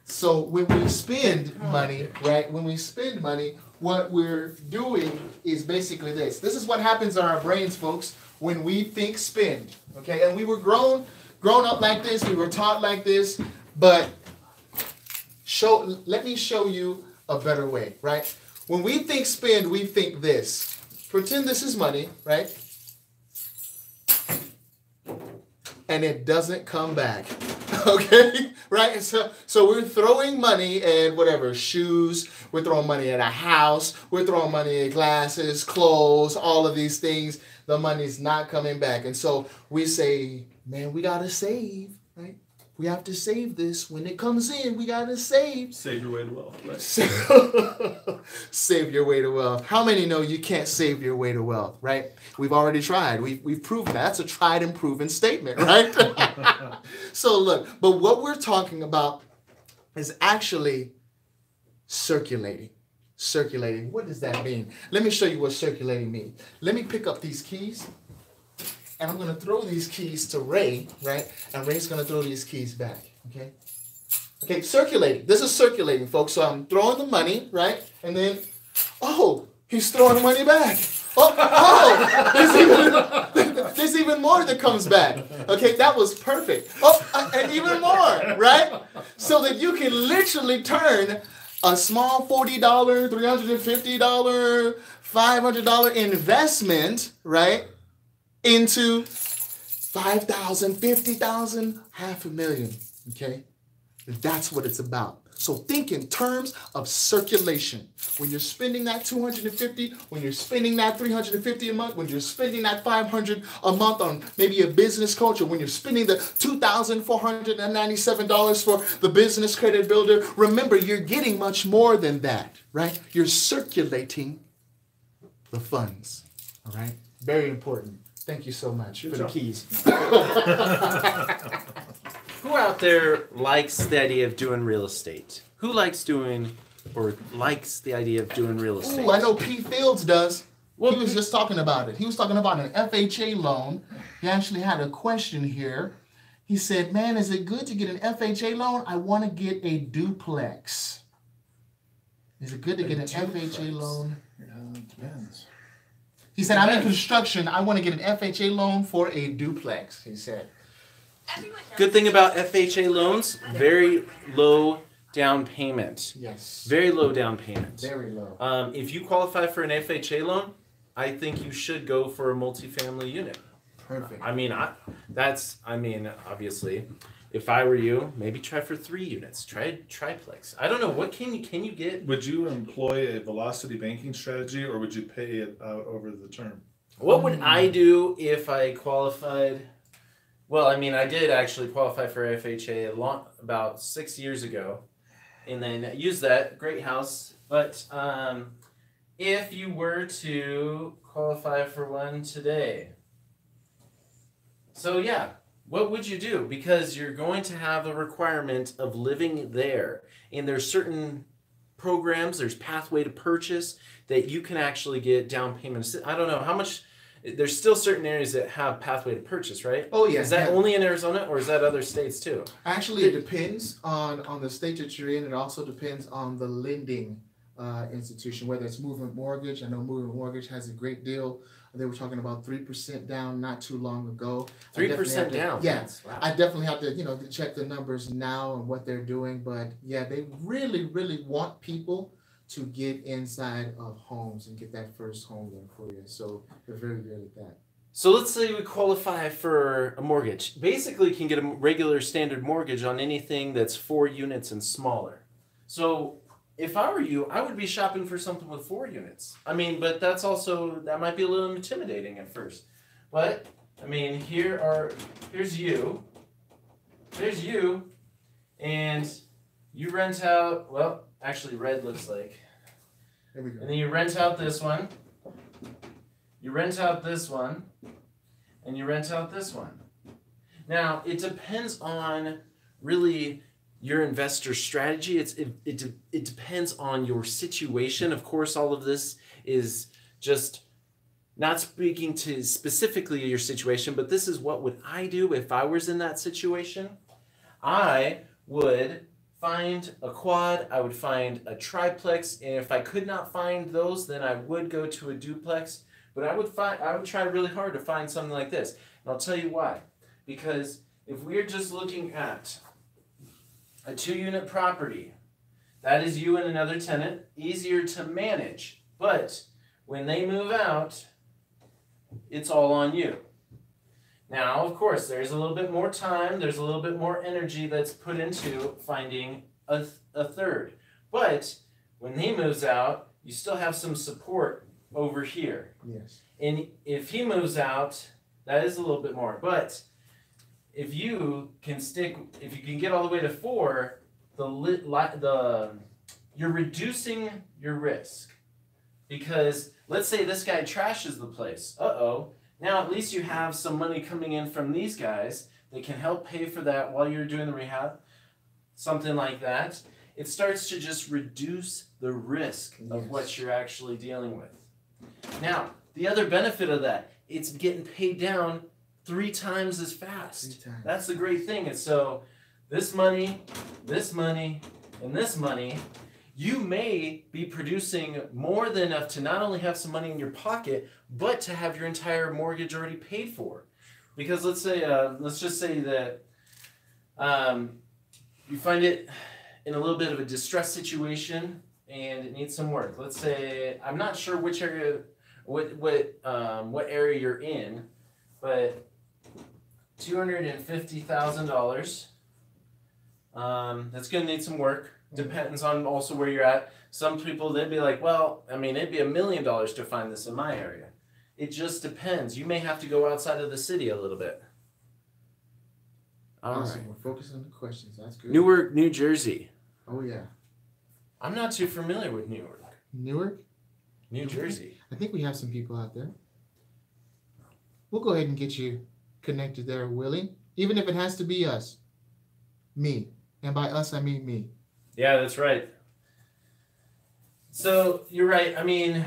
So when we spend money, right? When we spend money, what we're doing is basically this. This is what happens in our brains, folks, when we think spend, okay? And we were grown up like this, we were taught like this, but let me show you a better way, right? When we think spend, we think this. Pretend this is money, right? And it doesn't come back. Okay, right? And so we're throwing money at whatever, shoes, we're throwing money at a house, we're throwing money at glasses, clothes, all of these things. The money's not coming back. And so we say, man, we got to save, right? We have to save this. When it comes in, we got to save. Save your way to wealth, right? Save your way to wealth. How many know you can't save your way to wealth, right? We've already tried. We've proven that. That's a tried and proven statement, right? So look, but what we're talking about is actually circulating. Circulating. What does that mean? Let me show you what circulating means. Let me pick up these keys. And I'm going to throw these keys to Ray, right? And Ray's going to throw these keys back, okay? Okay, circulating. This is circulating, folks. So I'm throwing the money, right? And then, oh, he's throwing the money back. There's even more that comes back. Okay, that was perfect. Oh, and even more, right? So that you can literally turn a small $40, $350, $500 investment, right, into 5,000, 50,000, $500,000. Okay, that's what it's about. So think in terms of circulation. When you're spending that 250, when you're spending that 350 a month, when you're spending that 500 a month on maybe a business coach, or when you're spending the $2,497 for the business credit builder, remember you're getting much more than that, right? You're circulating the funds, all right? Very important. Thank you so much for the keys. Who out there likes the idea of doing real estate? Who likes doing or likes the idea of doing real estate? Ooh, I know P. Fields does. Well, he was just talking about it. He was talking about an FHA loan. He actually had a question here. He said, man, is it good to get an FHA loan? I want to get a duplex. Is it good to get an FHA loan? It depends. He said, I'm in construction. I want to get an FHA loan for a duplex, he said. Good thing about FHA loans, very low down payment. Yes. Very low down payment. Very low. If you qualify for an FHA loan, I think you should go for a multifamily unit. Perfect. I mean, obviously, if I were you, maybe try for 3 units. Try triplex. I don't know. What can you get? Would you employ a velocity banking strategy, or would you pay it out over the term? What would I do if I qualified? Well, I mean, I did actually qualify for FHA about 6 years ago, and then used that. Great house. But if you were to qualify for one today, so yeah, what would you do? Because you're going to have a requirement of living there, and there's certain programs, there's pathway to purchase that you can actually get down payments. I don't know how much. There's still certain areas that have pathway to purchase, right? Oh, yeah. Is that only in Arizona, or is that other states too? Actually, it depends on the state that you're in. It also depends on the lending institution, whether it's Movement Mortgage. I know Movement Mortgage has a great deal. They were talking about 3% down not too long ago. 3% down? Yes. Wow. I definitely have to, to check the numbers now and what they're doing. But yeah, they really, really want people to get inside of homes and get that first home there for you. So they're very good at that. So let's say we qualify for a mortgage. Basically, you can get a regular standard mortgage on anything that's 4 units and smaller. So if I were you, I would be shopping for something with 4 units. I mean, but that might be a little intimidating at first. But, I mean, here's you. There's you. And you rent out, well, actually red looks like. There we go. And then you rent out this one. You rent out this one. And you rent out this one. Now, it depends on really your investor strategy. It depends on your situation. Of course, all of this is just not speaking to specifically your situation, but this is what would I do if I was in that situation. I would find a quad, I would find a triplex, and if I could not find those, then I would go to a duplex. But I would try really hard to find something like this. And I'll tell you why. Because if we're just looking at a 2-unit property, that is you and another tenant, easier to manage. But when they move out, it's all on you. Now, of course, there's a little bit more time, there's a little bit more energy that's put into finding a third. But when he moves out, you still have some support over here. Yes. And if he moves out, that is a little bit more. But if you can get all the way to 4, you're reducing your risk. Because let's say this guy trashes the place. Now at least you have some money coming in from these guys that can help pay for that while you're doing the rehab. Something like that. It starts to just reduce the risk of what you're actually dealing with. Now, the other benefit of that, it's getting paid down 3 times as fast. 3 times. That's the great thing. And so this money, and this money, you may be producing more than enough to not only have some money in your pocket, but to have your entire mortgage already paid for. Because let's just say that you find it in a little bit of a distressed situation and it needs some work. Let's say, I'm not sure which area, what area you're in, but $250,000. That's going to need some work. Depends on also where you're at. Some people, they'd be like, well, I mean, it'd be $1 million to find this in my area. It just depends. You may have to go outside of the city a little bit. All Awesome. right. We're focused on the questions. That's good. Newark, New Jersey. Oh, yeah. I'm not too familiar with Newark. Newark? New Jersey. I think we have some people out there. We'll go ahead and get you connected there, Willie. Even if it has to be us. Me. And by us, I mean me. Yeah, that's right. So you're right. I mean,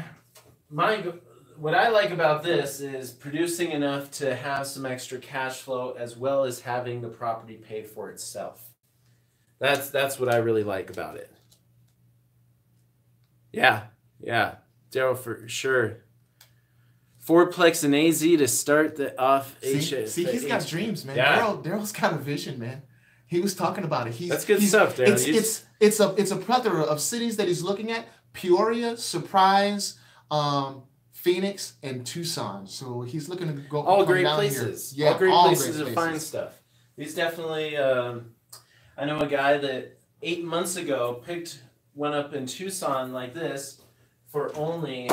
what I like about this is producing enough to have some extra cash flow as well as having the property paid for itself. That's what I really like about it. Yeah, Daryl, for sure. Fourplex and AZ to start off. See, he's got dreams, man. Yeah. Daryl's got a vision, man. He was talking about it. That's good stuff, Daryl. It's a plethora of cities that he's looking at: Peoria, Surprise, Phoenix, and Tucson. So he's looking to go all come great down places. Here. Yeah, all great places to places. find stuff. He's definitely. I know a guy that 8 months ago picked one up in Tucson like this for only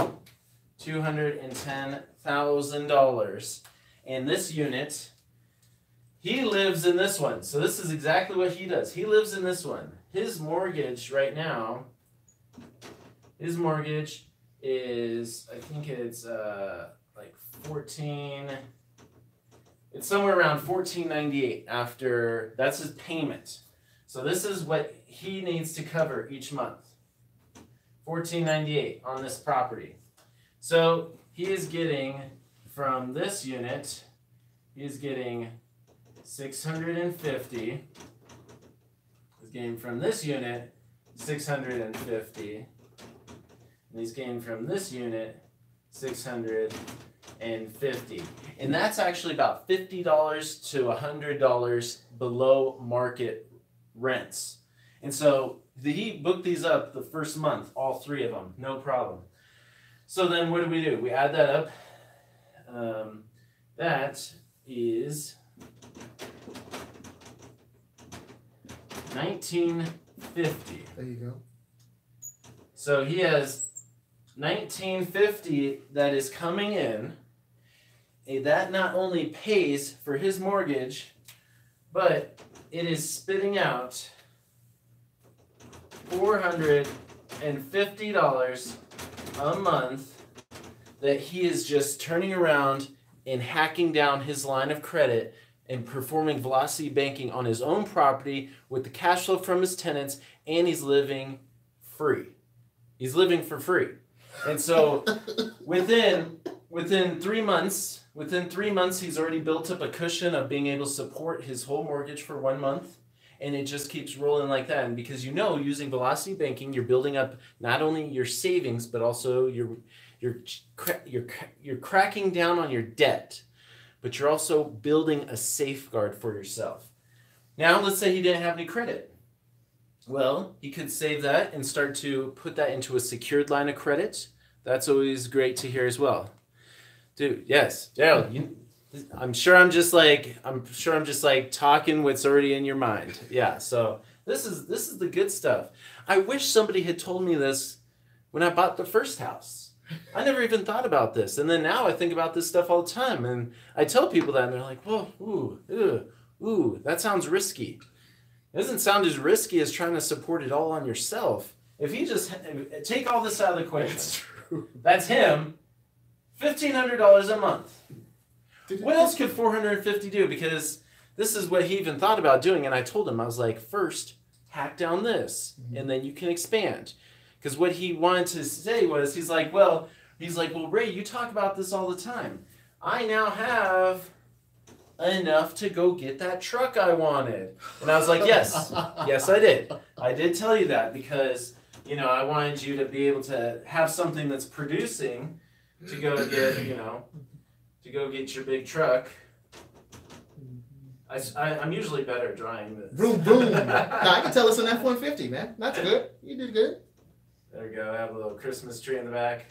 $210,000, and this unit. He lives in this one. So this is exactly what he does. He lives in this one. His mortgage right now, is, I think it's like 14, it's somewhere around $14.98 after, that's his payment. So this is what he needs to cover each month. $14.98 on this property. So he is getting from this unit, he is getting $650. He's getting from this unit $650. And he's getting from this unit $650. And that's actually about $50 to $100 below market rents. And so he booked these up the first month, all 3 of them, no problem. So then what do? We add that up. That is $19.50. There you go. So he has $19.50 that is coming in. And that not only pays for his mortgage, but it is spitting out $450 a month that he is just turning around and hacking down his line of credit and performing velocity banking on his own property with the cash flow from his tenants, and he's living free. He's living for free. And so within 3 months, he's already built up a cushion of being able to support his whole mortgage for 1 month. and it just keeps rolling like that. And because using velocity banking, you're building up not only your savings but also you're cracking down on your debt, but you're also building a safeguard for yourself. Now, let's say he didn't have any credit. Well, he could save that and start to put that into a secured line of credit. That's always great to hear as well. Dude, yes, Daryl, I'm sure I'm just like talking what's already in your mind. Yeah, so this is the good stuff. I wish somebody had told me this when I bought the first house. I never even thought about this. And then now I think about this stuff all the time. And I tell people that and they're like, whoa, ooh, that sounds risky. It doesn't sound as risky as trying to support it all on yourself. If you just take all this out of the equation, that's him, $1,500 a month. What else could $450 do? Because this is what he even thought about doing. And I told him, I was like, first, hack down this, and then you can expand. Because what he wanted to say was, he's like, well, Ray, you talk about this all the time. I now have enough to go get that truck I wanted. And I was like, yes, I did. I did tell you that because, I wanted you to be able to have something that's producing to go get your big truck. I'm usually better at drawing this. Boom, boom. I can tell it's an F-150, man. That's good. You did good. There we go. I have a little Christmas tree in the back,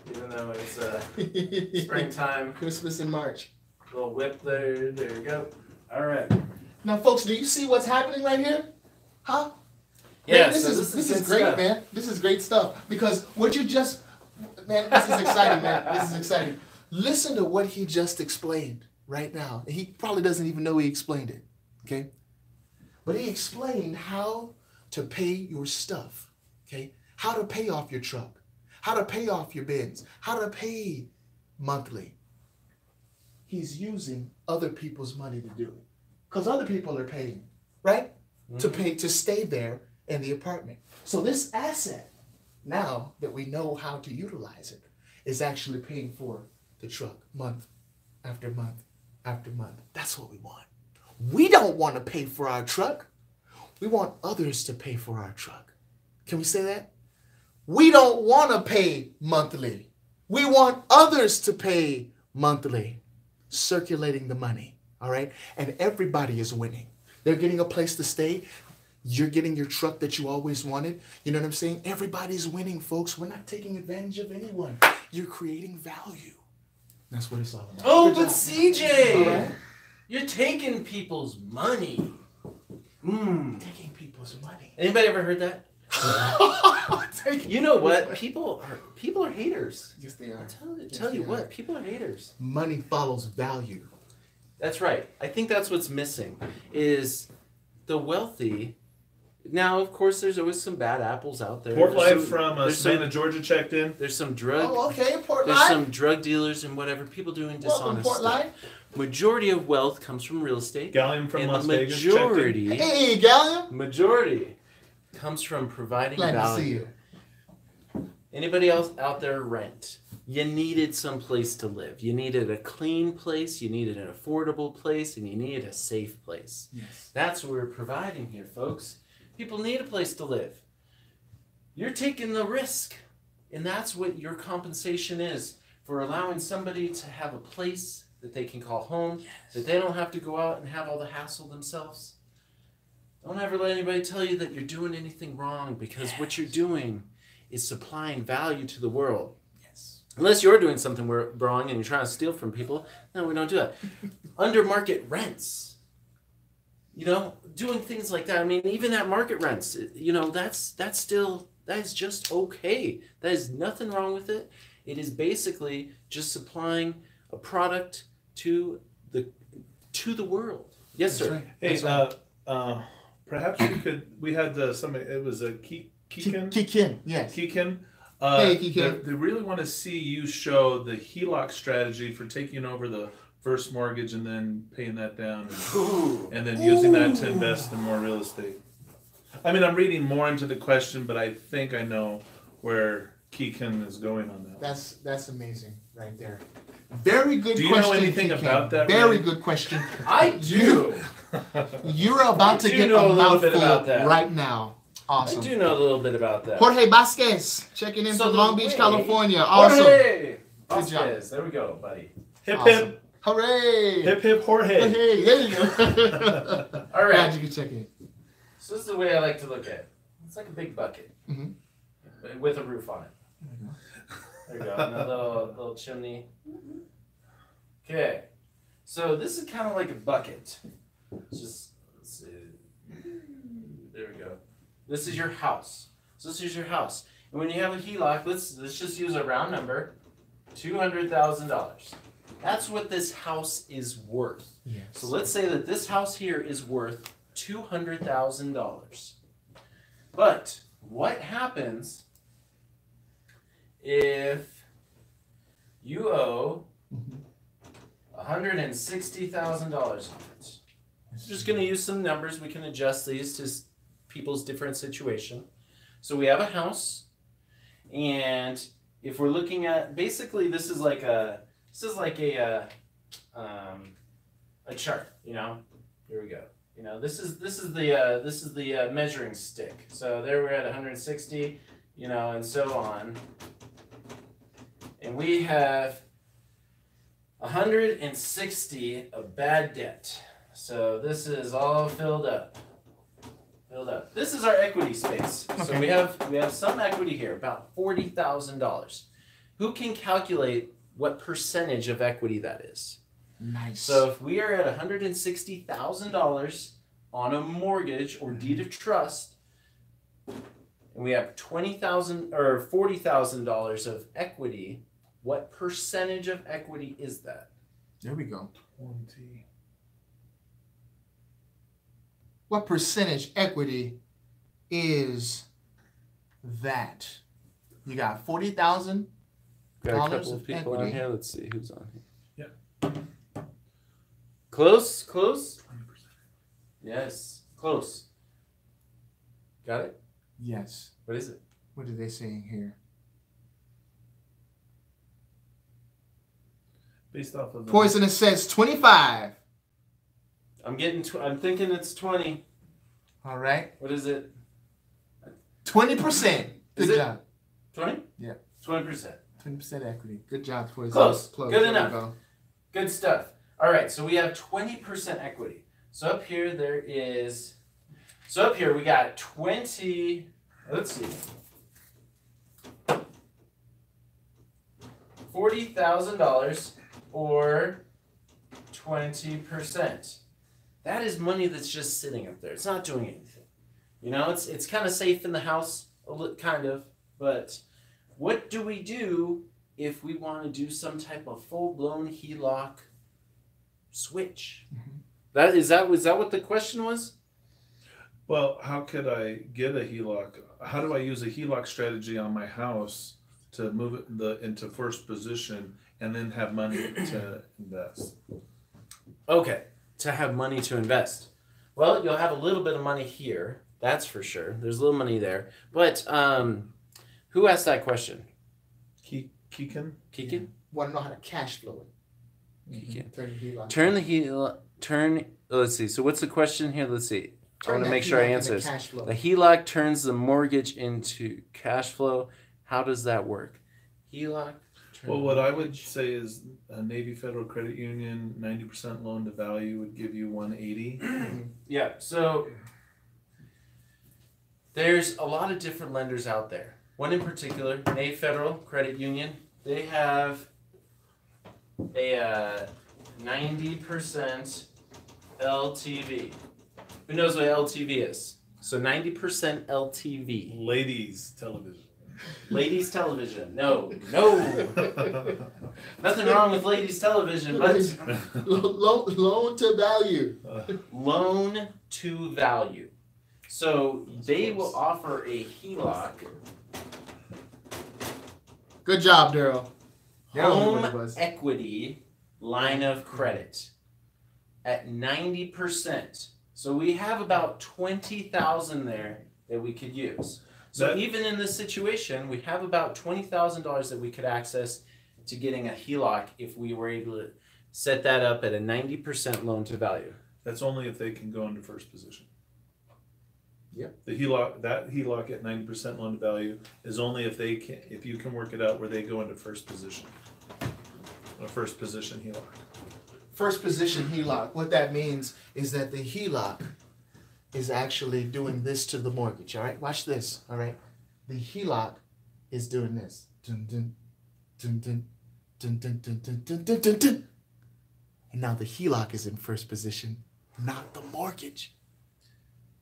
even though it's springtime. Christmas in March. Little whip there. There you go. All right. Now, folks, do you see what's happening right here? Huh? Yeah, man, this is great, stuff. Man. This is great stuff. Because what you just, man, this is exciting, man. This is exciting. Listen to what he just explained right now. He probably doesn't even know he explained it, okay? But he explained how to pay your stuff, okay? How to pay off your truck, how to pay off your Benz, how to pay monthly. He's using other people's money to do it. Because other people are paying, right? Mm-hmm. To stay there in the apartment. So this asset, now that we know how to utilize it, is actually paying for the truck month after month after month. That's what we want. We don't want to pay for our truck. We want others to pay for our truck. Can we say that? We don't want to pay monthly. We want others to pay monthly. Circulating the money, all right? And everybody is winning. They're getting a place to stay. You're getting your truck that you always wanted. You know what I'm saying? Everybody's winning, folks. We're not taking advantage of anyone. You're creating value. That's what it's all about. Oh, but CJ, right? You're taking people's money. Taking people's money. Anybody ever heard that? You know what? People are haters. Yes, they are. Tell you what, people are haters. Money follows value. That's right. I think that's what's missing is the wealthy. Now, of course, there's always some bad apples out there. Port Life from Savannah, Georgia checked in. There's some drug. Oh, okay, Port There's Life. some drug dealers and whatever. People doing dishonest Port stuff. Life. Majority of wealth comes from real estate. Gallium from Las Vegas. Majority. Hey, Gallium. Majority comes from providing Glad value. to see you. Anybody else out there rent? You needed some place to live. You needed a clean place, you needed an affordable place, and you needed a safe place. Yes. That's what we're providing here, folks. People need a place to live. You're taking the risk. And that's what your compensation is for allowing somebody to have a place that they can call home, that they don't have to go out and have all the hassle themselves. Don't ever let anybody tell you that you're doing anything wrong, because what you're doing is supplying value to the world. Yes. Unless you're doing something wrong and you're trying to steal from people, no, we don't do that. Under market rents. Doing things like that. I mean, even at market rents, that is just okay. That is nothing wrong with it. It is basically just supplying a product to the world. Yes, sir. Right. Hey, perhaps we had somebody, it was a Keegan? Keegan, yes. Keegan. Hey, Keegan. They really want to see you show the HELOC strategy for taking over the first mortgage and then paying that down and then using that to invest in more real estate. I mean, I'm reading more into the question, but I think I know where Keegan is going on that. That's amazing right there. Very good Do you question. know anything King. about that, Very Ray? good question. I do. You're about to do get know a a little bit mouthful about that. right now. I Awesome. do know a little bit about that. Jorge Vasquez checking in So from the Long Beach, way- California. Awesome. Jorge! Good job. Vasquez. There we go, buddy. Hip Awesome. hip. Hooray! Hip hip Jorge. Hey, there you go. All right. Glad you could check in. So this is the way I like to look at it. It's like a big bucket Mhm. with a roof on it. There you go. And a little chimney. Okay. So this is kind of like a bucket. Let's see. There we go. This is your house. So this is your house. And when you have a HELOC, let's just use a round number, $200,000. That's what this house is worth. Yes. So let's say that this house here is worth $200,000. But what happens if you owe $160,000 on it? Just going to use some numbers. We can adjust these to people's different situation. So we have a house, and if we're looking at basically this is like a chart. You know, here we go. You know, this is the measuring stick. So there we're at 160. You know, and so on. And we have 160 of bad debt. So this is all filled up. This is our equity space. So Okay. we have some equity here, about $40,000. Who can calculate what percentage of equity that is? Nice. So if we are at $160,000 on a mortgage or deed of trust, and we have $20,000 or $40,000 of equity, what percentage of equity is that? There we go. 20. What percentage equity is that? You got 40,000. Got a Dollars couple of of people on equity. here. Let's see who's on here. Yeah. Close. 20%. Yes, close. Got it? Yes. What is it? What are they saying here? Based off of the Poisonous says 25. I'm thinking it's 20. All right. What is it? 20%. Good Is it? job. 20? Yeah. 20%. 20% equity. Good job, Poisonous. Close. Good There we enough. go. Good stuff. All right, so we have 20% equity. So up here we got 20, let's see, $40,000 or 20%. That is money that's just sitting up there. It's not doing anything. You know, it's kind of safe in the house, kind of, but what do we do if we want to do some type of full-blown HELOC switch? Was that what the question was? Well, how could I get a HELOC? How do I use a HELOC strategy on my house to move it into first position and then have money to invest? Okay, to have money to invest. Well, you'll have a little bit of money here. That's for sure. There's a little money there. But who asked that question? Keegan? Keegan? Want to know how to cash flow it. Keegan. Turn the HELOC. Turn the HELOC. Let's see. So what's the question here? Let's see. I want to make sure I answer this. Cash flow. The HELOC turns the mortgage into cash flow. How does that work? HELOC. Well, what I would say is a Navy Federal Credit Union 90% loan to value would give you 180. Yeah. So there's a lot of different lenders out there. One in particular, Navy Federal Credit Union. They have a 90% LTV. Who knows what LTV is? So 90% LTV. Ladies television. Ladies television. No. Nothing wrong with ladies television, but Loan to value. loan to value. So they will offer a HELOC, Good job, Daryl. Daryl knew what it home was. equity line of credit at 90%. So we have about 20,000 there that we could use. So That- even in this situation, we have about $20,000 that we could access to getting a HELOC if we were able to set that up at a 90% loan to value. That's only if they can go into first position. Yep. The HELOC at 90% loan to value is only if you can work it out where they go into first position. A first position HELOC. First position HELOC. What that means is that the HELOC is actually doing this to the mortgage. All right, watch this. All right, the HELOC is doing this. Dun, dun, dun, dun, dun, dun, dun, dun, dun, dun, dun, dun. And now the HELOC is in first position, not the mortgage.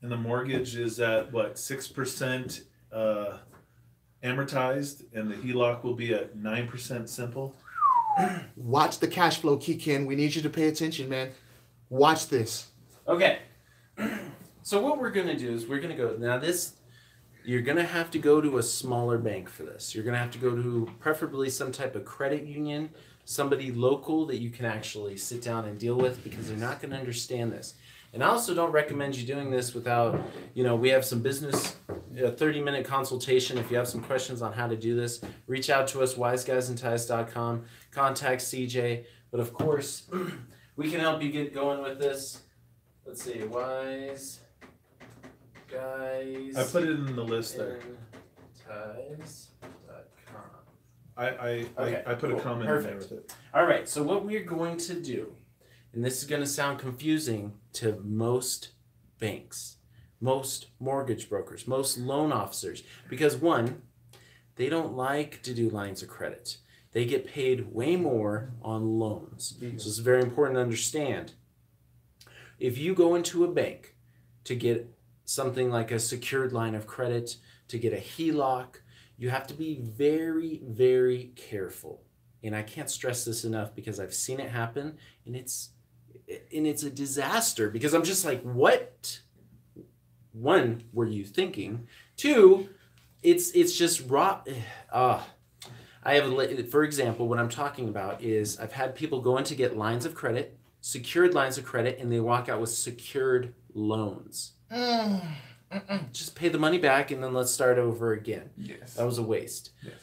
And the mortgage is at what, 6% amortized, and the HELOC will be at 9% simple. Watch the cash flow kick in. We need you to pay attention, man. Watch this. Okay. So what we're going to do is we're going to go, now this, you're going to have to go to a smaller bank for this. You're going to have to go to preferably some type of credit union, somebody local that you can actually sit down and deal with, because they're not going to understand this. And I also don't recommend you doing this without, we have some business, a 30-minute consultation. If you have some questions on how to do this, reach out to us, wiseguysandties.com, contact CJ. But of course, we can help you get going with this. Let's see, Wise Guys. I put it in the list there. Ties.com. I put a comment in there with it. All right, so what we're going to do, and this is going to sound confusing to most banks, most mortgage brokers, most loan officers, because one, they don't like to do lines of credit. They get paid way more on loans. So it's very important to understand. If you go into a bank to get something like a secured line of credit, to get a HELOC, you have to be very, very careful. And I can't stress this enough because I've seen it happen, and it's a disaster, because I'm just like, what? One, were you thinking? Two, it's just raw. For example, what I'm talking about is I've had people go in to get lines of credit, secured lines of credit, and they walk out with secured loans. Just pay the money back and then let's start over again. Yes. That was a waste. Yes.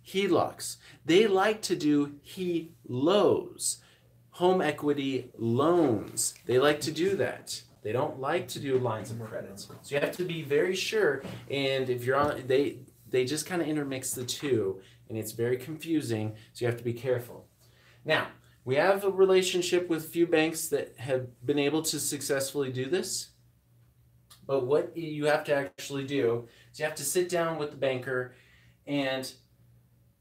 HELOCs. They like to do HELOs, home equity loans. They like to do that. They don't like to do lines of credit. So you have to be very sure. And if you're on, they just kind of intermix the two, and it's very confusing. So you have to be careful. Now, we have a relationship with a few banks that have been able to successfully do this. But what you have to actually do is you have to sit down with the banker and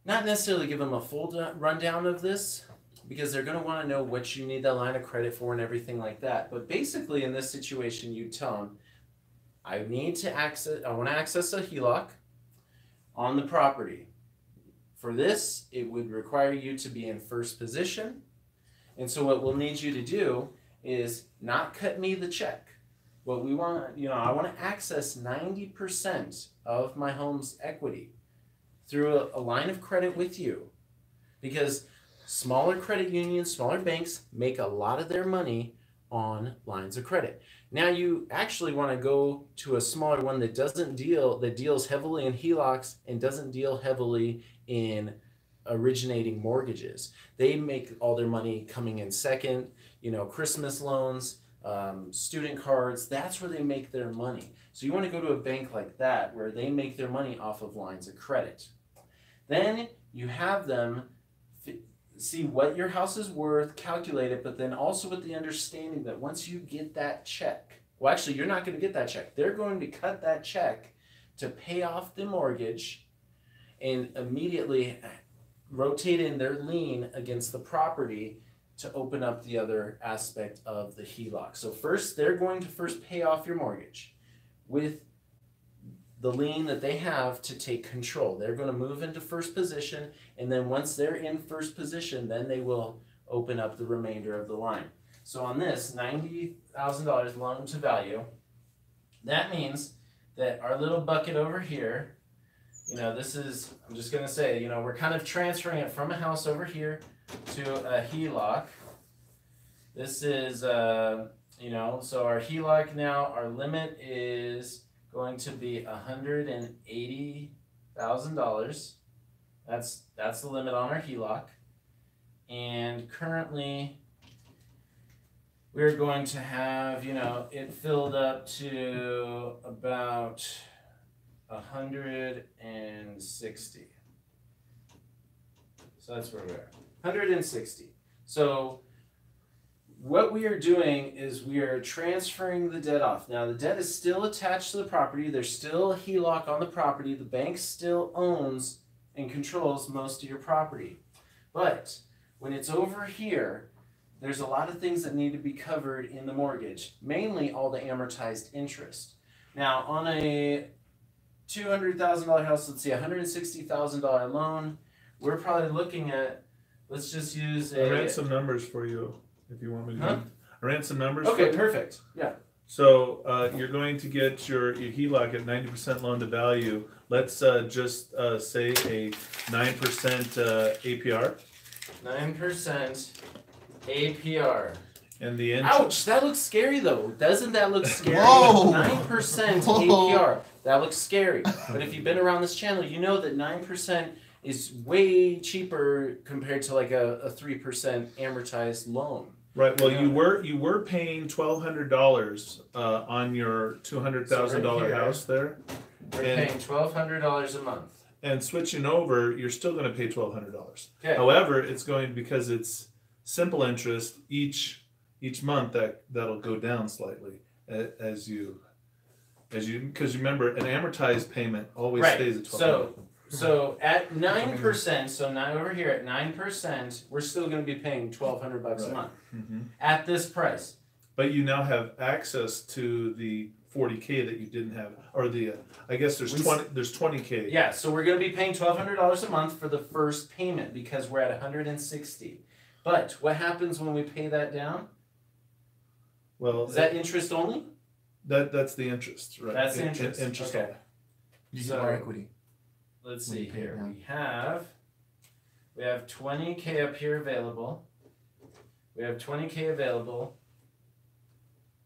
not necessarily give them a full rundown of this, because they're going to want to know what you need that line of credit for and everything like that. But basically in this situation, you tell them, I want to access a HELOC on the property. For this, it would require you to be in first position. And so what we'll need you to do is not cut me the check. What we want, I want to access 90% of my home's equity through a line of credit with you, because smaller credit unions, smaller banks make a lot of their money on lines of credit. Now you actually want to go to a smaller one that deals heavily in HELOCs and doesn't deal heavily in originating mortgages. They make all their money coming in second, Christmas loans, student cards. That's where they make their money. So you want to go to a bank like that where they make their money off of lines of credit. Then you have them see what your house is worth, calculate it, but then also with the understanding that once you get that check, well, actually, you're not going to get that check. They're going to cut that check to pay off the mortgage and immediately rotate in their lien against the property to open up the other aspect of the HELOC. So first, they're going to first pay off your mortgage with the lien that they have to take control. They're going to move into first position, and then once they're in first position, then they will open up the remainder of the line. So on this $90,000 loan to value, that means that our little bucket over here, this is, I'm just going to say, we're kind of transferring it from a house over here to a HELOC. This is, so our HELOC now, our limit is going to be $180,000. That's the limit on our HELOC. And currently, we're going to have, it filled up to about 160. So that's where we are. 160. So what we are doing is we are transferring the debt off. Now the debt is still attached to the property. There's still a HELOC on the property. The bank still owns and controls most of your property. But when it's over here, there's a lot of things that need to be covered in the mortgage, mainly all the amortized interest. Now on a $200,000 house, let's see, $160,000 loan, we're probably looking at, let's just use I ran some numbers for you if you want me to. Huh? I ran some numbers Okay, for you. perfect. Yeah. So you're going to get your HELOC at 90% loan to value. Let's just say a 9% APR. 9% APR. And the Ouch, that looks scary though. Doesn't that look scary? Whoa. 9% Whoa. APR. That looks scary. But if you've been around this channel, you know that 9% is way cheaper compared to like a 3% amortized loan. Right. Well, you were paying $1,200 on your $200,000 So right here, house there, We're And- paying $1,200 a month. and switching over, you're still going to pay $1,200. Okay. However, it's going because it's simple interest each month that'll go down slightly as you because remember an amortized payment always Right. stays at 12. So at 9%, so now over here at 9%, we're still going to be paying $1,200 a Right. month Mm-hmm. at this price. But you now have access to the 40K that you didn't have, or the I guess there's 20K. Yeah, so we're going to be paying $1,200 a month for the first payment because we're at 160. But what happens when we pay that down? Well, Is that interest only? that's the interest, right? That's the interest. Interest Okay. only. You So- get more equity. Let's When see you pay it here. down. We have 20K up here available. We have 20K available.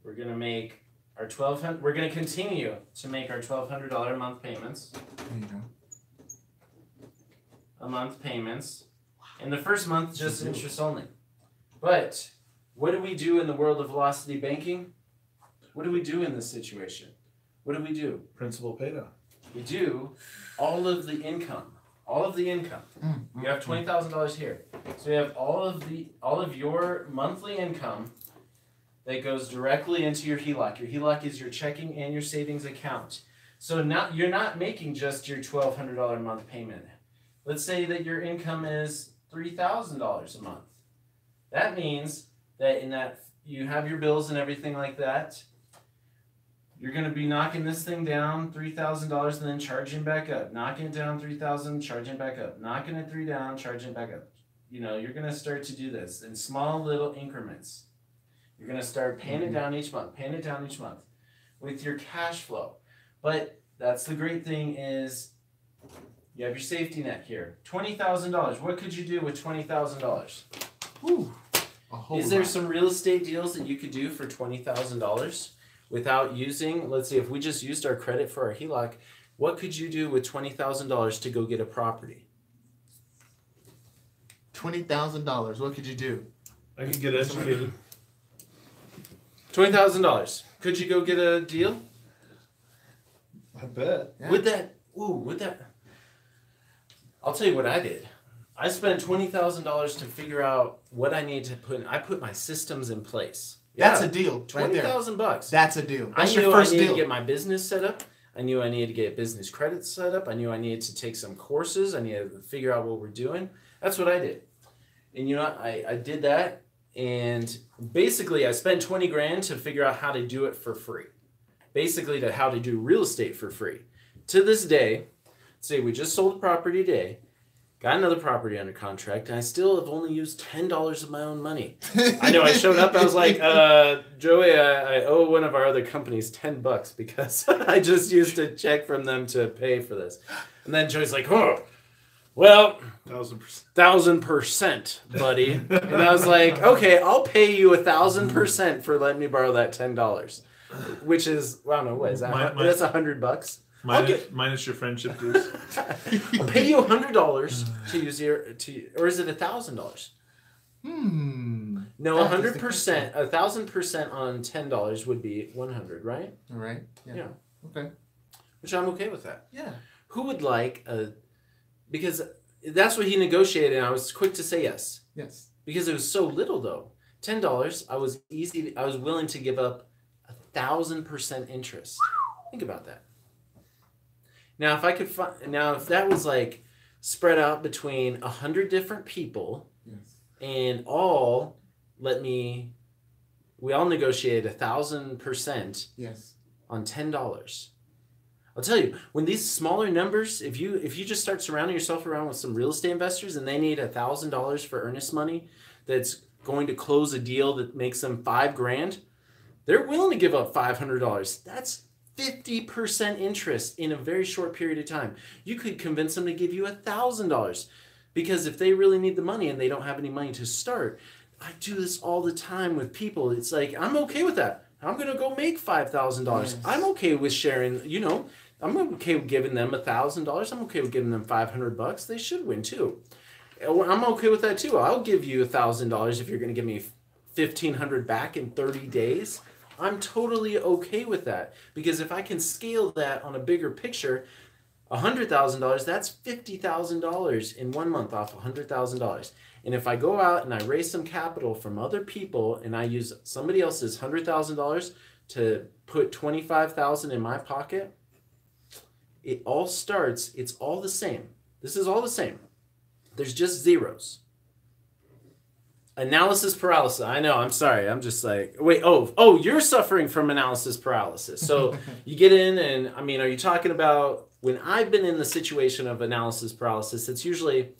We're going to make our $1,200. We're going to continue to make our $1,200 a month payments. There you go. And the first month just interest only. But what do we do in the world of velocity banking? What do we do in this situation? What do we do? Principal pay down. We do all of the income. You have $20,000 here. So you have all of your monthly income that goes directly into your HELOC. Your HELOC is your checking and your savings account. So now you're not making just your $1,200 a month payment. Let's say that your income is $3,000 a month. That means that in that you have your bills and everything like that. You're going to be knocking this thing down $3,000 and then charging back up. Knocking it down $3,000, charging back up. Knocking it $3,000 down, charging back up. You're going to start to do this in small little increments. You're going to start paying it down each month, with your cash flow. But that's the great thing is you have your safety net here. $20,000. What could you do with $20,000? Whew. A whole Is there lot. some real estate deals that you could do for $20,000 without using, let's say if we just used our credit for our HELOC, what could you do with $20,000 to go get a property? $20,000. What could you do? I could get educated. $20,000. Could you go get a deal? I bet. Yeah. With that, I'll tell you what I did. I spent $20,000 to figure out what I need to put in. I put my systems in place. That's a deal right there. $20,000. That's a deal. I That's knew your first I needed deal. to get my business set up. I knew I needed to get business credit set up. I knew I needed to take some courses. I needed to figure out what we're doing. That's what I did. And I did that. And basically I spent 20 grand to figure out how to do it for free. Basically to how to do real estate for free. To this day, say we just sold a property today, got another property under contract, and I still have only used $10 of my own money. I know I showed up, I was like, Joey, I owe one of our other companies $10 because I just used a check from them to pay for this. And then Joey's like, oh, well, 1,000%, buddy. And I was like, okay, I'll pay you 1,000% for letting me borrow that $10. Which is, I don't know, what is that? That's $100. Minus your friendship dues. I'll pay you $100 to use or is it $1,000? No, 100%, 1,000% on $10 would be 100, right? All right. Yeah. Okay. Which I'm okay with that. Yeah. Who would like because that's what he negotiated, and I was quick to say yes. Yes. Because it was so little though. $10, I was willing to give up 1,000% interest. Think about that. Now, if that was like spread out between 100 different people, Yes. and we all negotiated 1,000% Yes. on $10. I'll tell you, when these smaller numbers, if you just start surrounding yourself around with some real estate investors and they need $1,000 for earnest money that's going to close a deal that makes them $5,000, they're willing to give up $500. That's 50% interest in a very short period of time. You could convince them to give you $1,000 because if they really need the money and they don't have any money to start, I do this all the time with people. It's like, I'm okay with that. I'm going to go make $5,000. Yes. I'm okay with sharing, I'm okay with giving them $1,000. I'm okay with giving them $500. They should win too. I'm okay with that too. I'll give you $1,000 if you're going to give me $1,500 back in 30 days. I'm totally okay with that because if I can scale that on a bigger picture, $100,000, that's $50,000 in 1 month off $100,000. And if I go out and I raise some capital from other people and I use somebody else's $100,000 to put $25,000 in my pocket, it's all the same. This is all the same. There's just zeros. Analysis paralysis. I know, I'm sorry. I'm just like, wait, you're suffering from analysis paralysis. So you get in and, are you talking about when I've been in the situation of analysis paralysis, it's usually,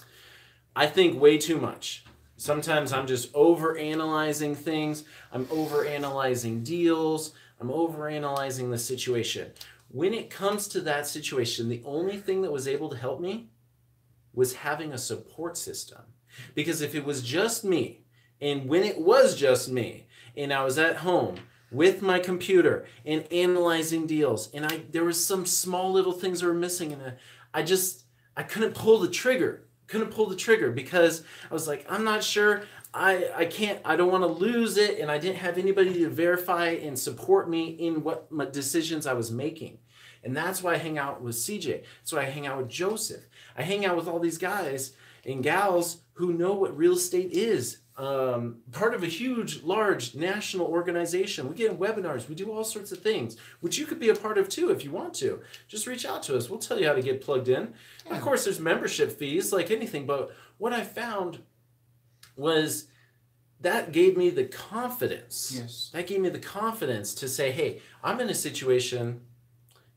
I think way too much. Sometimes I'm just overanalyzing things. I'm overanalyzing deals. I'm overanalyzing the situation. When it comes to that situation, the only thing that was able to help me was having a support system. Because if it was just me, and when it was just me, and I was at home with my computer and analyzing deals, and there was some small little things that were missing, and I couldn't pull the trigger. Because I was like, I'm not sure. I don't want to lose it, and I didn't have anybody to verify and support me in what my decisions I was making. And that's why I hang out with CJ. That's why I hang out with Joseph. I hang out with all these guys and gals who know what real estate is. Part of a huge, large national organization. We get in webinars. We do all sorts of things, which you could be a part of too if you want to. Just reach out to us. We'll tell you how to get plugged in. Of course, there's membership fees like anything, but what I found was that gave me the confidence. Yes. That gave me the confidence to say, hey, I'm in a situation.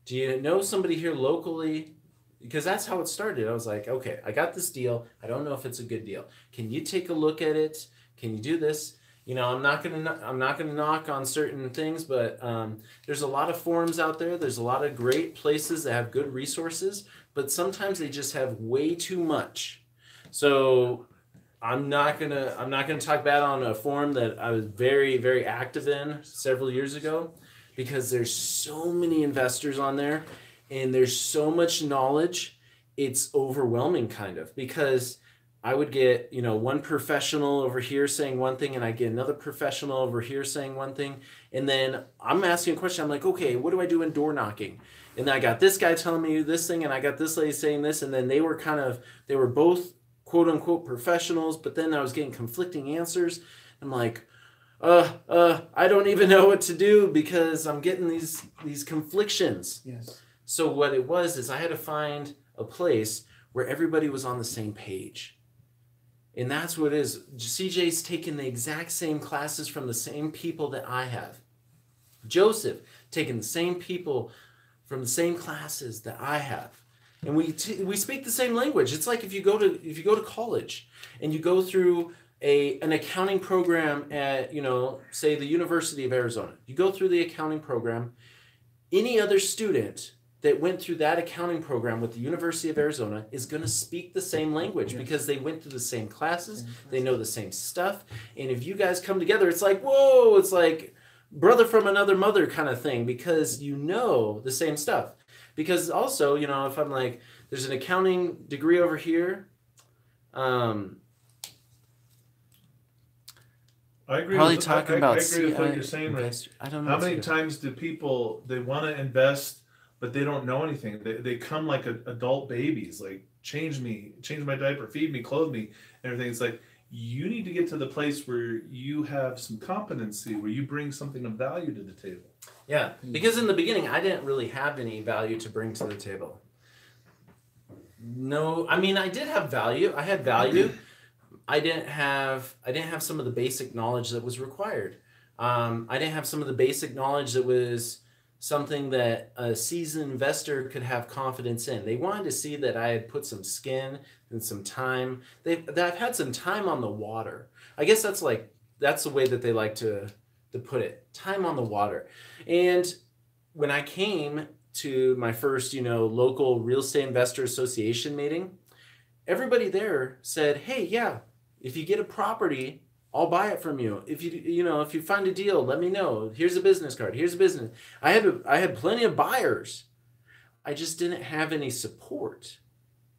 Do you know somebody here locally? Because that's how it started. I was like, okay, I got this deal. I don't know if it's a good deal. Can you take a look at it? Can you do this? I'm not gonna knock on certain things, but there's a lot of forums out there. There's a lot of great places that have good resources, but sometimes they just have way too much. So I'm not gonna talk bad on a forum that I was very, very active in several years ago, because there's so many investors on there. And there's so much knowledge, it's overwhelming kind of, because I would get, one professional over here saying one thing, and I get another professional over here saying one thing. And then I'm asking a question. I'm like, okay, what do I do in door knocking? And then I got this guy telling me this thing, and I got this lady saying this. And then they were both quote unquote professionals, but then I was getting conflicting answers. I'm like, I don't even know what to do because I'm getting these conflictions. Yes. So what it was is I had to find a place where everybody was on the same page. And that's what it is. CJ's taking the exact same classes from the same people that I have. Joseph taking the same people from the same classes that I have. And we speak the same language. It's like if you go to college and you go through an accounting program at, say the University of Arizona. You go through the accounting program. Any other student that went through that accounting program with the University of Arizona is going to speak the same language because they went through the same classes, they know the same stuff. And if you guys come together, it's like, whoa, it's like brother from another mother kind of thing, because you know the same stuff. Because also, you know, if I'm like, there's an accounting degree over here, I agree. probably with, talking I about agree with what CI you're saying, right? investor. I don't know. How what's many good. times do people, they want to invest, but they don't know anything? They come like adult babies, like change my diaper, feed me, clothe me, and everything. It's like, you need to get to the place where you have some competency, where you bring something of value to the table. Yeah, because in the beginning, I didn't really have any value to bring to the table. No, I mean, I did have value. I had value. I didn't have some of the basic knowledge that was required. I didn't have some of the basic knowledge that was something that a seasoned investor could have confidence in. They wanted to see that I had put some skin and some time. That I've had some time on the water. I guess that's the way that they like to put it. Time on the water. And when I came to my first, local real estate investor association meeting, everybody there said, "Hey, yeah, if you get a property, I'll buy it from you. If you find a deal, let me know. Here's a business card. Here's a business." I had plenty of buyers. I just didn't have any support.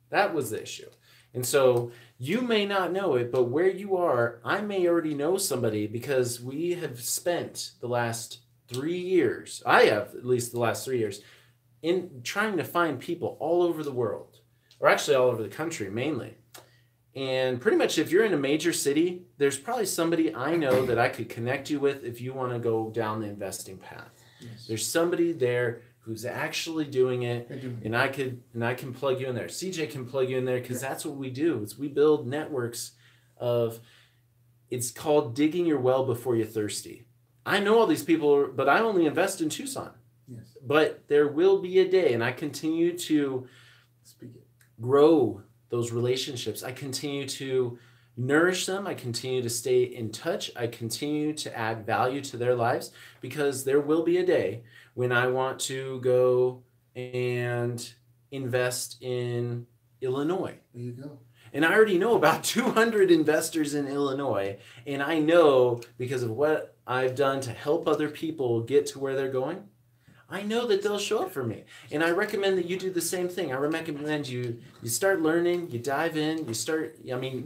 That was the issue. And so you may not know it, but where you are, I may already know somebody because we have spent the last 3 years, I have at least the last 3 years, in trying to find people all over the world, or actually all over the country mainly. And pretty much if you're in a major city, there's probably somebody I know that I could connect you with if you want to go down the investing path. Yes. There's somebody there who's actually doing it, and I can plug you in there. CJ can plug you in there because that's what we do. Is we build networks of, it's called digging your well before you're thirsty. I know all these people, but I only invest in Tucson. Yes. But there will be a day, and I continue to grow those relationships. I continue to nourish them. I continue to stay in touch. I continue to add value to their lives because there will be a day when I want to go and invest in Illinois. There you go. And I already know about 200 investors in Illinois, and I know because of what I've done to help other people get to where they're going, I know that they'll show up for me. And I recommend that you do the same thing. I recommend you start learning, you dive in,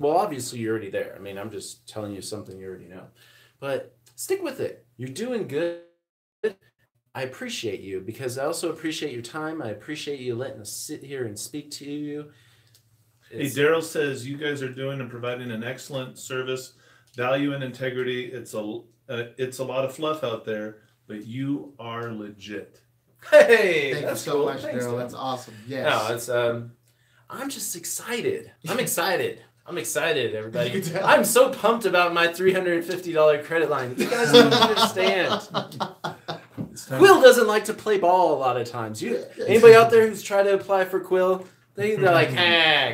obviously you're already there. I'm just telling you something you already know. But stick with it. You're doing good. I appreciate you because I also appreciate your time. I appreciate you letting us sit here and speak to you. Hey, Daryl says you guys are doing and providing an excellent service, value and integrity. It's a lot of fluff out there, but you are legit. Hey, thank you so much, Daryl. That's awesome. Yes. No, it's I'm just excited. I'm excited. I'm excited, everybody. I'm so pumped about my $350 credit line. You guys don't understand. Quill doesn't like to play ball a lot of times. Anybody out there who's tried to apply for Quill? They're like,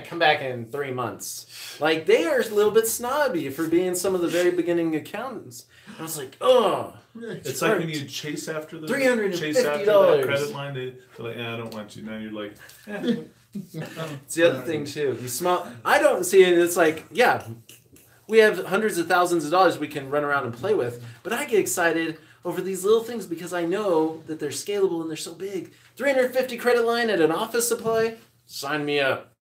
come back in 3 months. Like, they are a little bit snobby for being some of the very beginning accountants. I was like, oh. It's like when you chase after the $350 credit line, they're like, I don't want you. Now you're like, It's the other thing too. You smell. I don't see it. It's like, yeah, we have hundreds of thousands of dollars we can run around and play with, but I get excited over these little things because I know that they're scalable and they're so big. $350 credit line at an office supply, sign me up.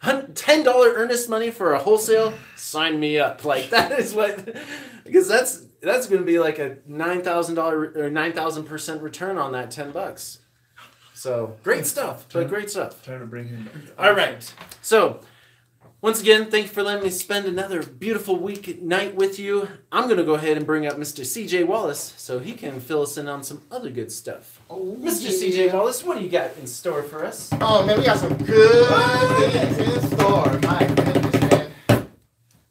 $10 earnest money for a wholesale, sign me up. Like that is what, because that's going to be like a $9,000 or 9,000% return on that $10. So great stuff, but great stuff. Trying to bring him back. All right. So once again, thank you for letting me spend another beautiful night with you. I'm going to go ahead and bring up Mr. CJ Wallace so he can fill us in on some other good stuff. Oh, Mr. CJ Wallace, what do you got in store for us? Oh, man, we got some good things in store. My goodness, man.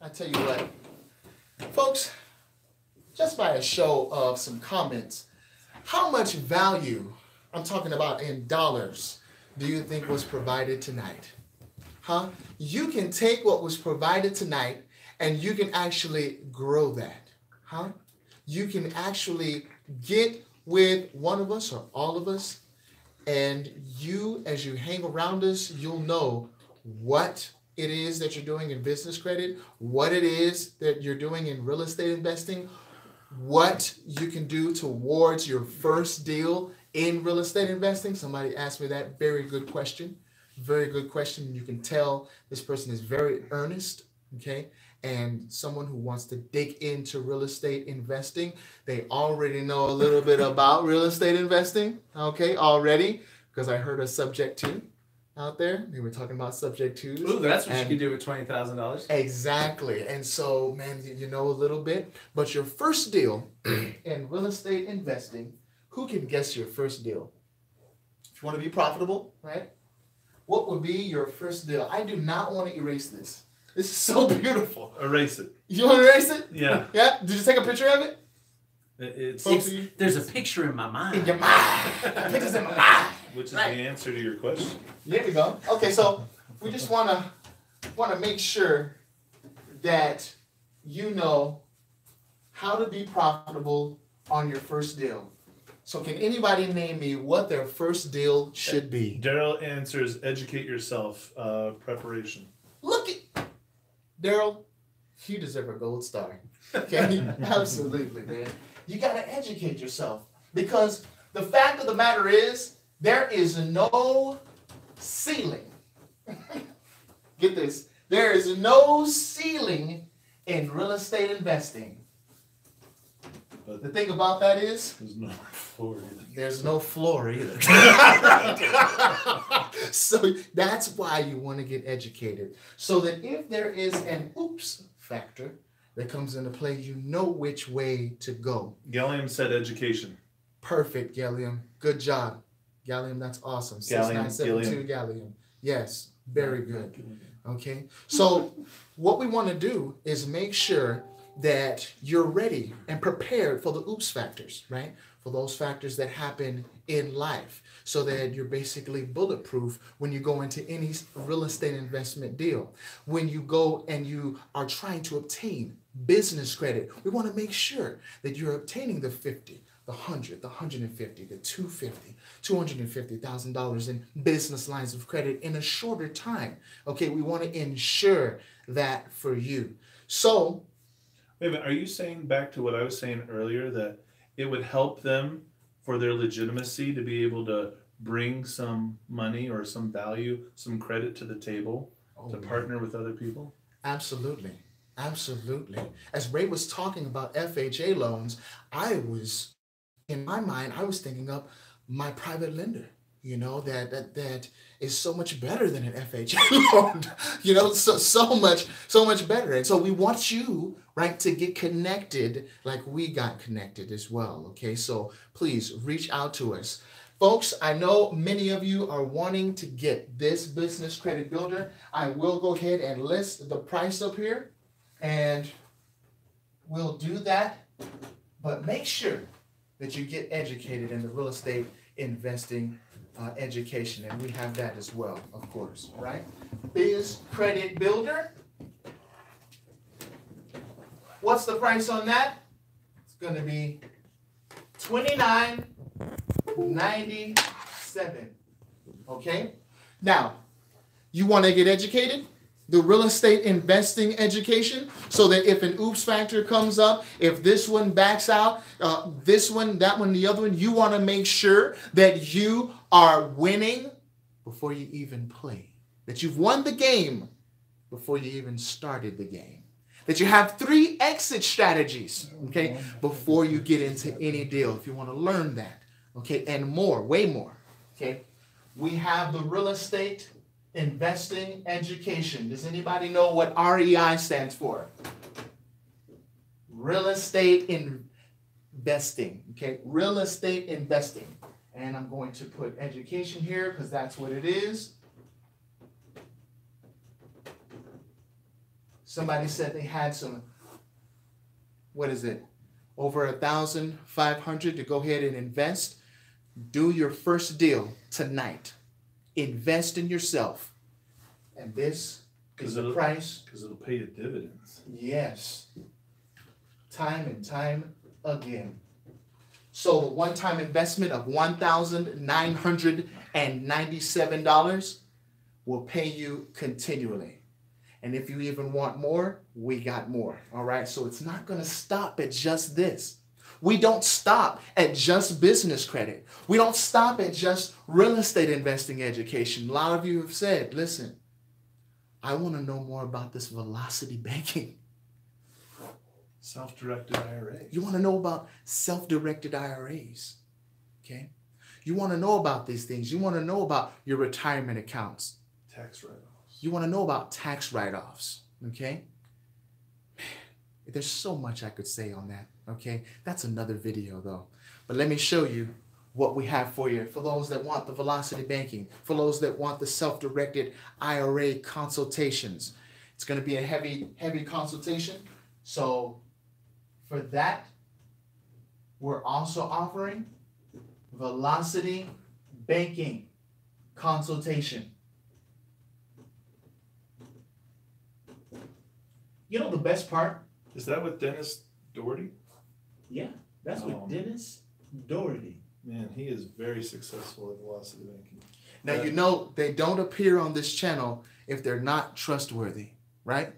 I tell you what, folks, just by a show of some comments, how much value, I'm talking about in dollars, do you think was provided tonight? Huh? You can take what was provided tonight and you can actually grow that. Huh? You can actually get with one of us or all of us, and you, as you hang around us, you'll know what it is that you're doing in business credit, what it is that you're doing in real estate investing, what you can do towards your first deal in real estate investing? Somebody asked me that. Very good question. Very good question. You can tell this person is very earnest, okay? And someone who wants to dig into real estate investing. They already know a little bit about real estate investing, okay, already, because I heard a subject to out there. They were talking about subject twos. Ooh, that's what you And could do with $20,000. exactly. And so, man, you know a little bit. But your first deal in real estate investing, who can guess your first deal? If you want to be profitable, right? What would be your first deal? I do not want to erase this. This is so beautiful. Erase it. You want to erase it? Yeah. Yeah? Did you take a picture of it? It's There's a picture in my mind. In your mind. Pictures in my mind. which is Right. the answer to your question. There we go. Okay, so we just wanna make sure that you know how to be profitable on your first deal. So can anybody name me what their first deal should be? Daryl answers educate yourself, preparation. Look at Daryl, you deserve a gold star. Okay? Absolutely, man. You gotta educate yourself. Because the fact of the matter is, there is no ceiling. Get this. There is no ceiling in real estate investing. But The thing about that is, there's no floor either. there's no floor either. So that's why you want to get educated. So that if there is an oops factor that comes into play, you know which way to go. Gallium said education. Perfect, Gallium. Good job. Gallium, that's awesome. Gallium, 6972 Gallium. Yes, very good. Okay, so what we want to do is make sure that you're ready and prepared for the oops factors, right? For those factors that happen in life, so that you're basically bulletproof when you go into any real estate investment deal. When you go and you are trying to obtain business credit, we want to make sure that you're obtaining the 50, the 100, the 150, the 250, $250,000 in business lines of credit in a shorter time. Okay, we want to ensure that for you. So, Wait a minute, are you saying back to what I was saying earlier that it would help them for their legitimacy to be able to bring some money or some value, some credit to the table to partner with other people? absolutely. Absolutely. As Ray was talking about FHA loans, in my mind, I was thinking of my private lender, that is so much better than an FHA loan, so much better. And so we want you, right, to get connected like we got connected as well. Okay, so please reach out to us. Folks, I know many of you are wanting to get this business credit builder. I will go ahead and list the price up here, and we'll do that. But make sure that you get educated in the real estate investing education, and we have that as well, of course, right? Biz Credit Builder. What's the price on that? It's going to be $29.97. Okay? Now, you want to get educated? The real estate investing education, so that if an oops factor comes up, if this one backs out, this one, that one, the other one, you want to make sure that you are winning before you even play. That you've won the game before you even started the game. That you have 3 exit strategies, okay, before you get into any deal, if you want to learn that, okay, and more, way more, okay. We have the real estate investing education. Does anybody know what REI stands for? Real estate investing. Okay, real estate investing. And I'm going to put education here because that's what it is. Somebody said they had some, what is it? Over 1,500 to go ahead and invest. Do your first deal tonight. Invest in yourself. And this is the price. Because it'll pay you dividends. Yes. Time and time again. So the one-time investment of $1,997 will pay you continually. And if you even want more, we got more. All right. So it's not going to stop at just this. We don't stop at just business credit. We don't stop at just real estate investing education. A lot of you have said, listen, I want to know more about this velocity banking. Self-directed IRA. You want to know about self-directed IRAs, okay? You want to know about these things. You want to know about your retirement accounts. Tax write-offs. You want to know about tax write-offs, okay? There's so much I could say on that, okay? That's another video though. But let me show you what we have for you. For those that want the velocity banking, for those that want the self-directed IRA consultations. It's going to be a heavy consultation. So for that, we're also offering velocity banking consultation. You know the best part? Is that with Dennis Doherty? Yeah, that's with Dennis Doherty. Man, he is very successful at velocity banking. Now, you know, they don't appear on this channel if they're not trustworthy, right?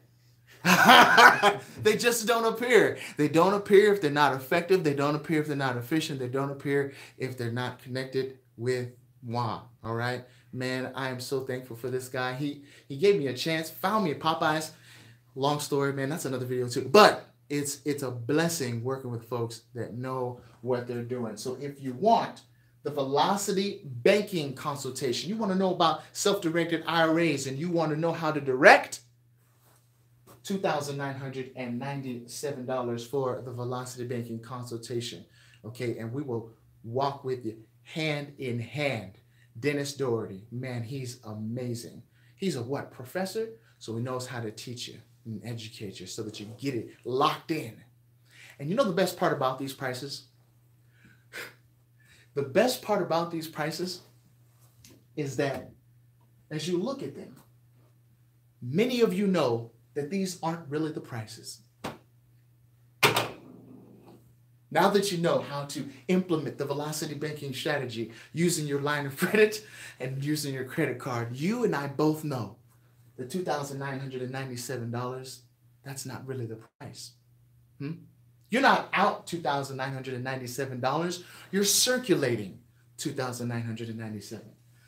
They just don't appear. They don't appear if they're not effective. They don't appear if they're not efficient. They don't appear if they're not connected with moi, all right? Man, I am so thankful for this guy. He gave me a chance, found me at Popeyes. Long story, man, that's another video too. But it's a blessing working with folks that know what they're doing. So if you want the velocity banking consultation, you want to know about self-directed IRAs, and you want to know how to direct, $2,997 for the velocity banking consultation. Okay, and we will walk with you hand in hand. Dennis Doherty, man, he's amazing. He's a what? Professor? So he knows how to teach you and educate you so that you get it locked in. And you know the best part about these prices? The best part about these prices is that as you look at them, many of you know that these aren't really the prices. Now that you know how to implement the velocity banking strategy using your line of credit and using your credit card, you and I both know the $2,997, that's not really the price. You're not out $2,997. You're circulating $2,997.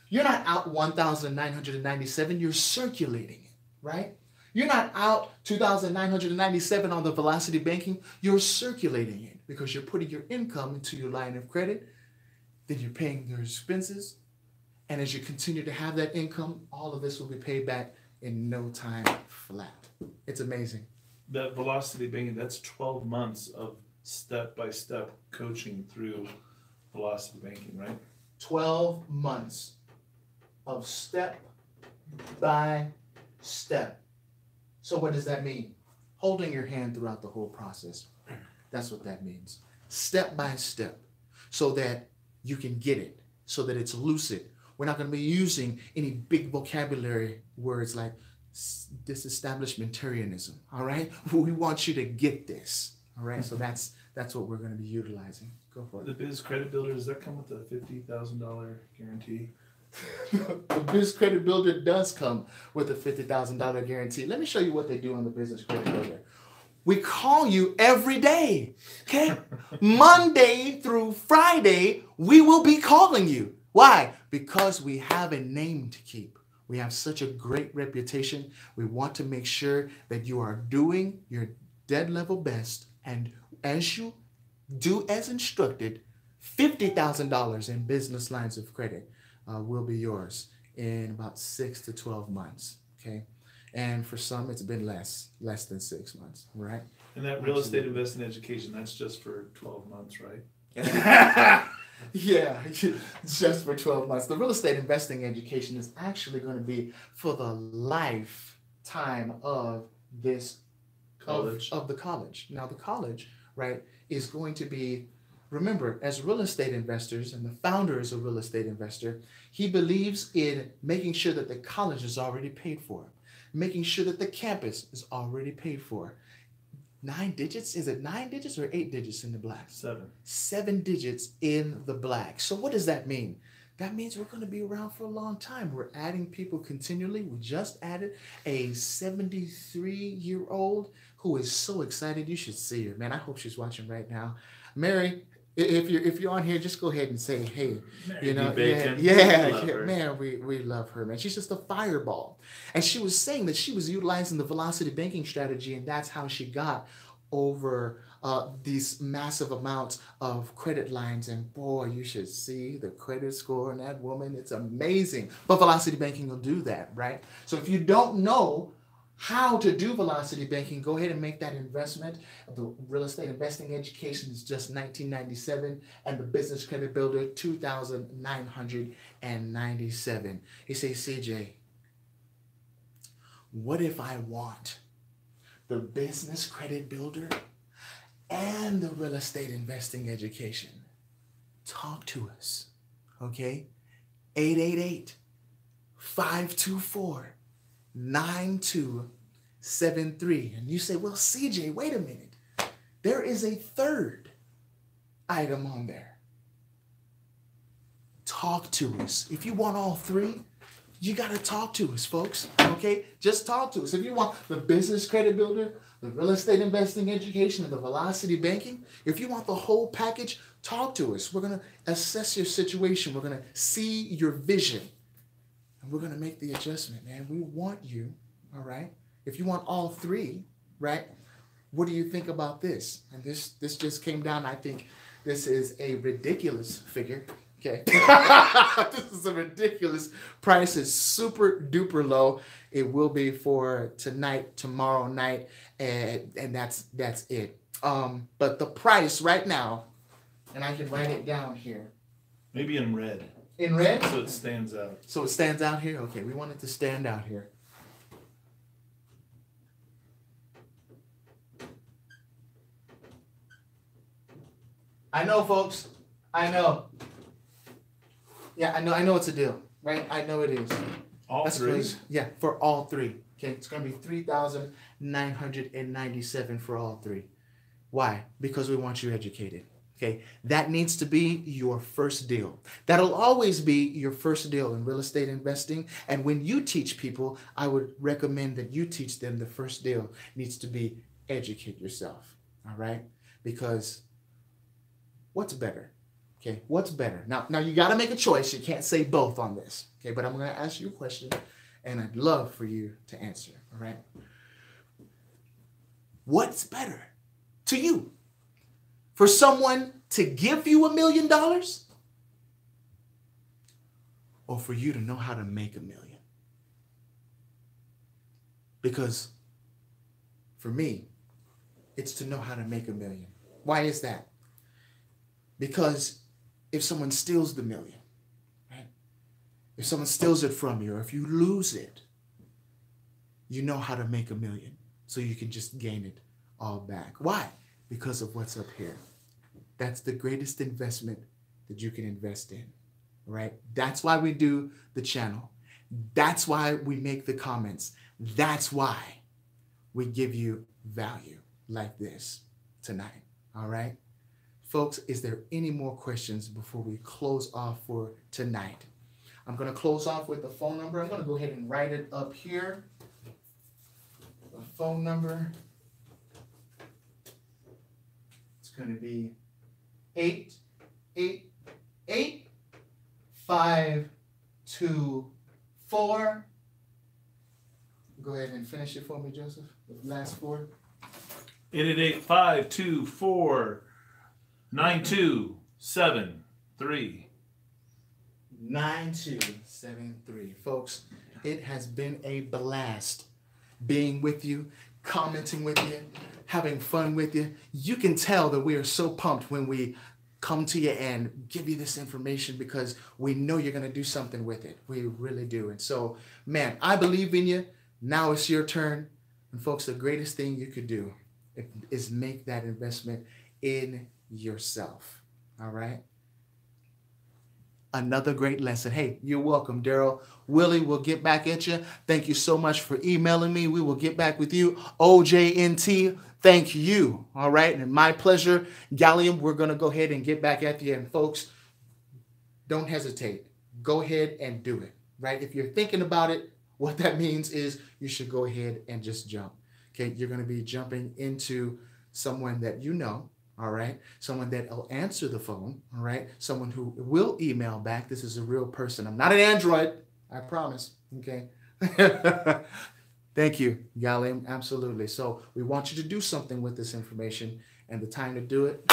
You're not out $1,997. You're circulating it, right? You're not out $2,997 on the velocity banking. You're circulating it because you're putting your income into your line of credit. Then you're paying your expenses. And as you continue to have that income, all of this will be paid back in no time flat. It's amazing. That velocity banking, that's 12 months of step-by-step coaching through velocity banking, right? 12 months of step-by-step. So what does that mean? Holding your hand throughout the whole process. That's what that means. Step-by-step. So that you can get it. So that it's lucid. We're not going to be using any big vocabulary words like disestablishmentarianism, all right? We want you to get this, all right? So that's what we're going to be utilizing. Go for it. The Biz Credit Builder, does that come with a $50,000 guarantee? The Biz Credit Builder does come with a $50,000 guarantee. Let me show you what they do on the Business Credit Builder. We call you every day, okay? Monday through Friday, we will be calling you. Why? Because we have a name to keep. We have such a great reputation. We want to make sure that you are doing your dead level best. And as you do as instructed, $50,000 in business lines of credit will be yours in about 6 to 12 months. Okay. And for some, it's been less than 6 months, right? And that real estate investing education, that's just for 12 months, right? Yeah, just for 12 months. The real estate investing education is actually going to be for the lifetime of this college. Of the college. Now, the college, right, is going to be, remember, as real estate investors, and the founder is a real estate investor, he believes in making sure that the college is already paid for, making sure that the campus is already paid for. 9 digits? Is it 9 digits or 8 digits in the black? 7. 7 digits in the black. So what does that mean? That means we're going to be around for a long time. We're adding people continually. We just added a 73-year-old who is so excited. You should see her, man. I hope she's watching right now. Mary, if you're on here, just go ahead and say, hey, Mary you know, B. Bacon. yeah, We love yeah, her. man, we love her, man. She's just a fireball. And she was saying that she was utilizing the velocity banking strategy, and that's how she got over these massive amounts of credit lines. And boy, you should see the credit score in that woman. It's amazing. But velocity banking will do that, right? So if you don't know how to do velocity banking, go ahead and make that investment. The real estate investing education is just $19.97, and the business credit builder $2,997. You say, CJ, what if I want the business credit builder and the real estate investing education? Talk to us, okay? 888-524-9273. And you say, well, CJ, wait a minute. There is a third item on there. Talk to us. If you want all three, you got to talk to us, folks. Okay? Just talk to us. If you want the business credit builder, the real estate investing education, and the velocity banking, if you want the whole package, talk to us. We're going to assess your situation. We're going to see your vision. And we're going to make the adjustment, man. We want you, all right? If you want all three, right? What do you think about this? And this just came down. I think this is a ridiculous figure. Okay. This is a ridiculous price. It's super duper low. It will be for tonight, tomorrow night, and that's it. But the price right now, and I can write it down here. Maybe in red, In red? so it stands out. So it stands out here? Okay, we want it to stand out here. I know, folks. I know. Yeah, I know it's a deal, right? I know it is. All That's three. crazy. Yeah, for all three. Okay, it's gonna be $3,997 for all three. Why? Because we want you educated. Okay, that needs to be your first deal. That'll always be your first deal in real estate investing. And when you teach people, I would recommend that you teach them the first deal needs to be educate yourself. All right, because what's better? Okay, what's better? Now you got to make a choice. You can't say both on this. Okay, but I'm going to ask you a question, and I'd love for you to answer. All right, what's better to you? For someone to give you $1 million, or for you to know how to make $1 million? Because for me, it's to know how to make $1 million. Why is that? Because if someone steals the $1 million, right? If someone steals it from you, or if you lose it, you know how to make $1 million, so you can just gain it all back. Why? Because of what's up here. That's the greatest investment that you can invest in, right? That's why we do the channel. That's why we make the comments. That's why we give you value like this tonight, all right? Folks, is there any more questions before we close off for tonight? I'm going to close off with the phone number. I'm going to go ahead and write it up here. The phone number. It's going to be 888-524. Go ahead and finish it for me, Joseph. The last four. 888-524-9273. 9273. Folks, it has been a blast being with you, commenting with you, having fun with you. You can tell that we are so pumped when we come to you and give you this information, because we know you're going to do something with it. We really do. And so, man, I believe in you. Now it's your turn. And folks, the greatest thing you could do is make that investment in yourself. All right? Another great lesson. Hey, you're welcome, Daryl. Willie, we'll get back at you. Thank you so much for emailing me. We will get back with you. OJNT, thank you. All right, and my pleasure. Gallium, we're going to go ahead and get back at you. And folks, don't hesitate. Go ahead and do it, right? If you're thinking about it, what that means is you should go ahead and just jump. Okay, you're going to be jumping into someone that you know, all right? Someone that will answer the phone, all right? Someone who will email back. This is a real person. I'm not an android, I promise, okay? Thank you, Galim, absolutely. So we want you to do something with this information, and the time to do it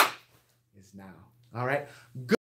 is now, all right? Good.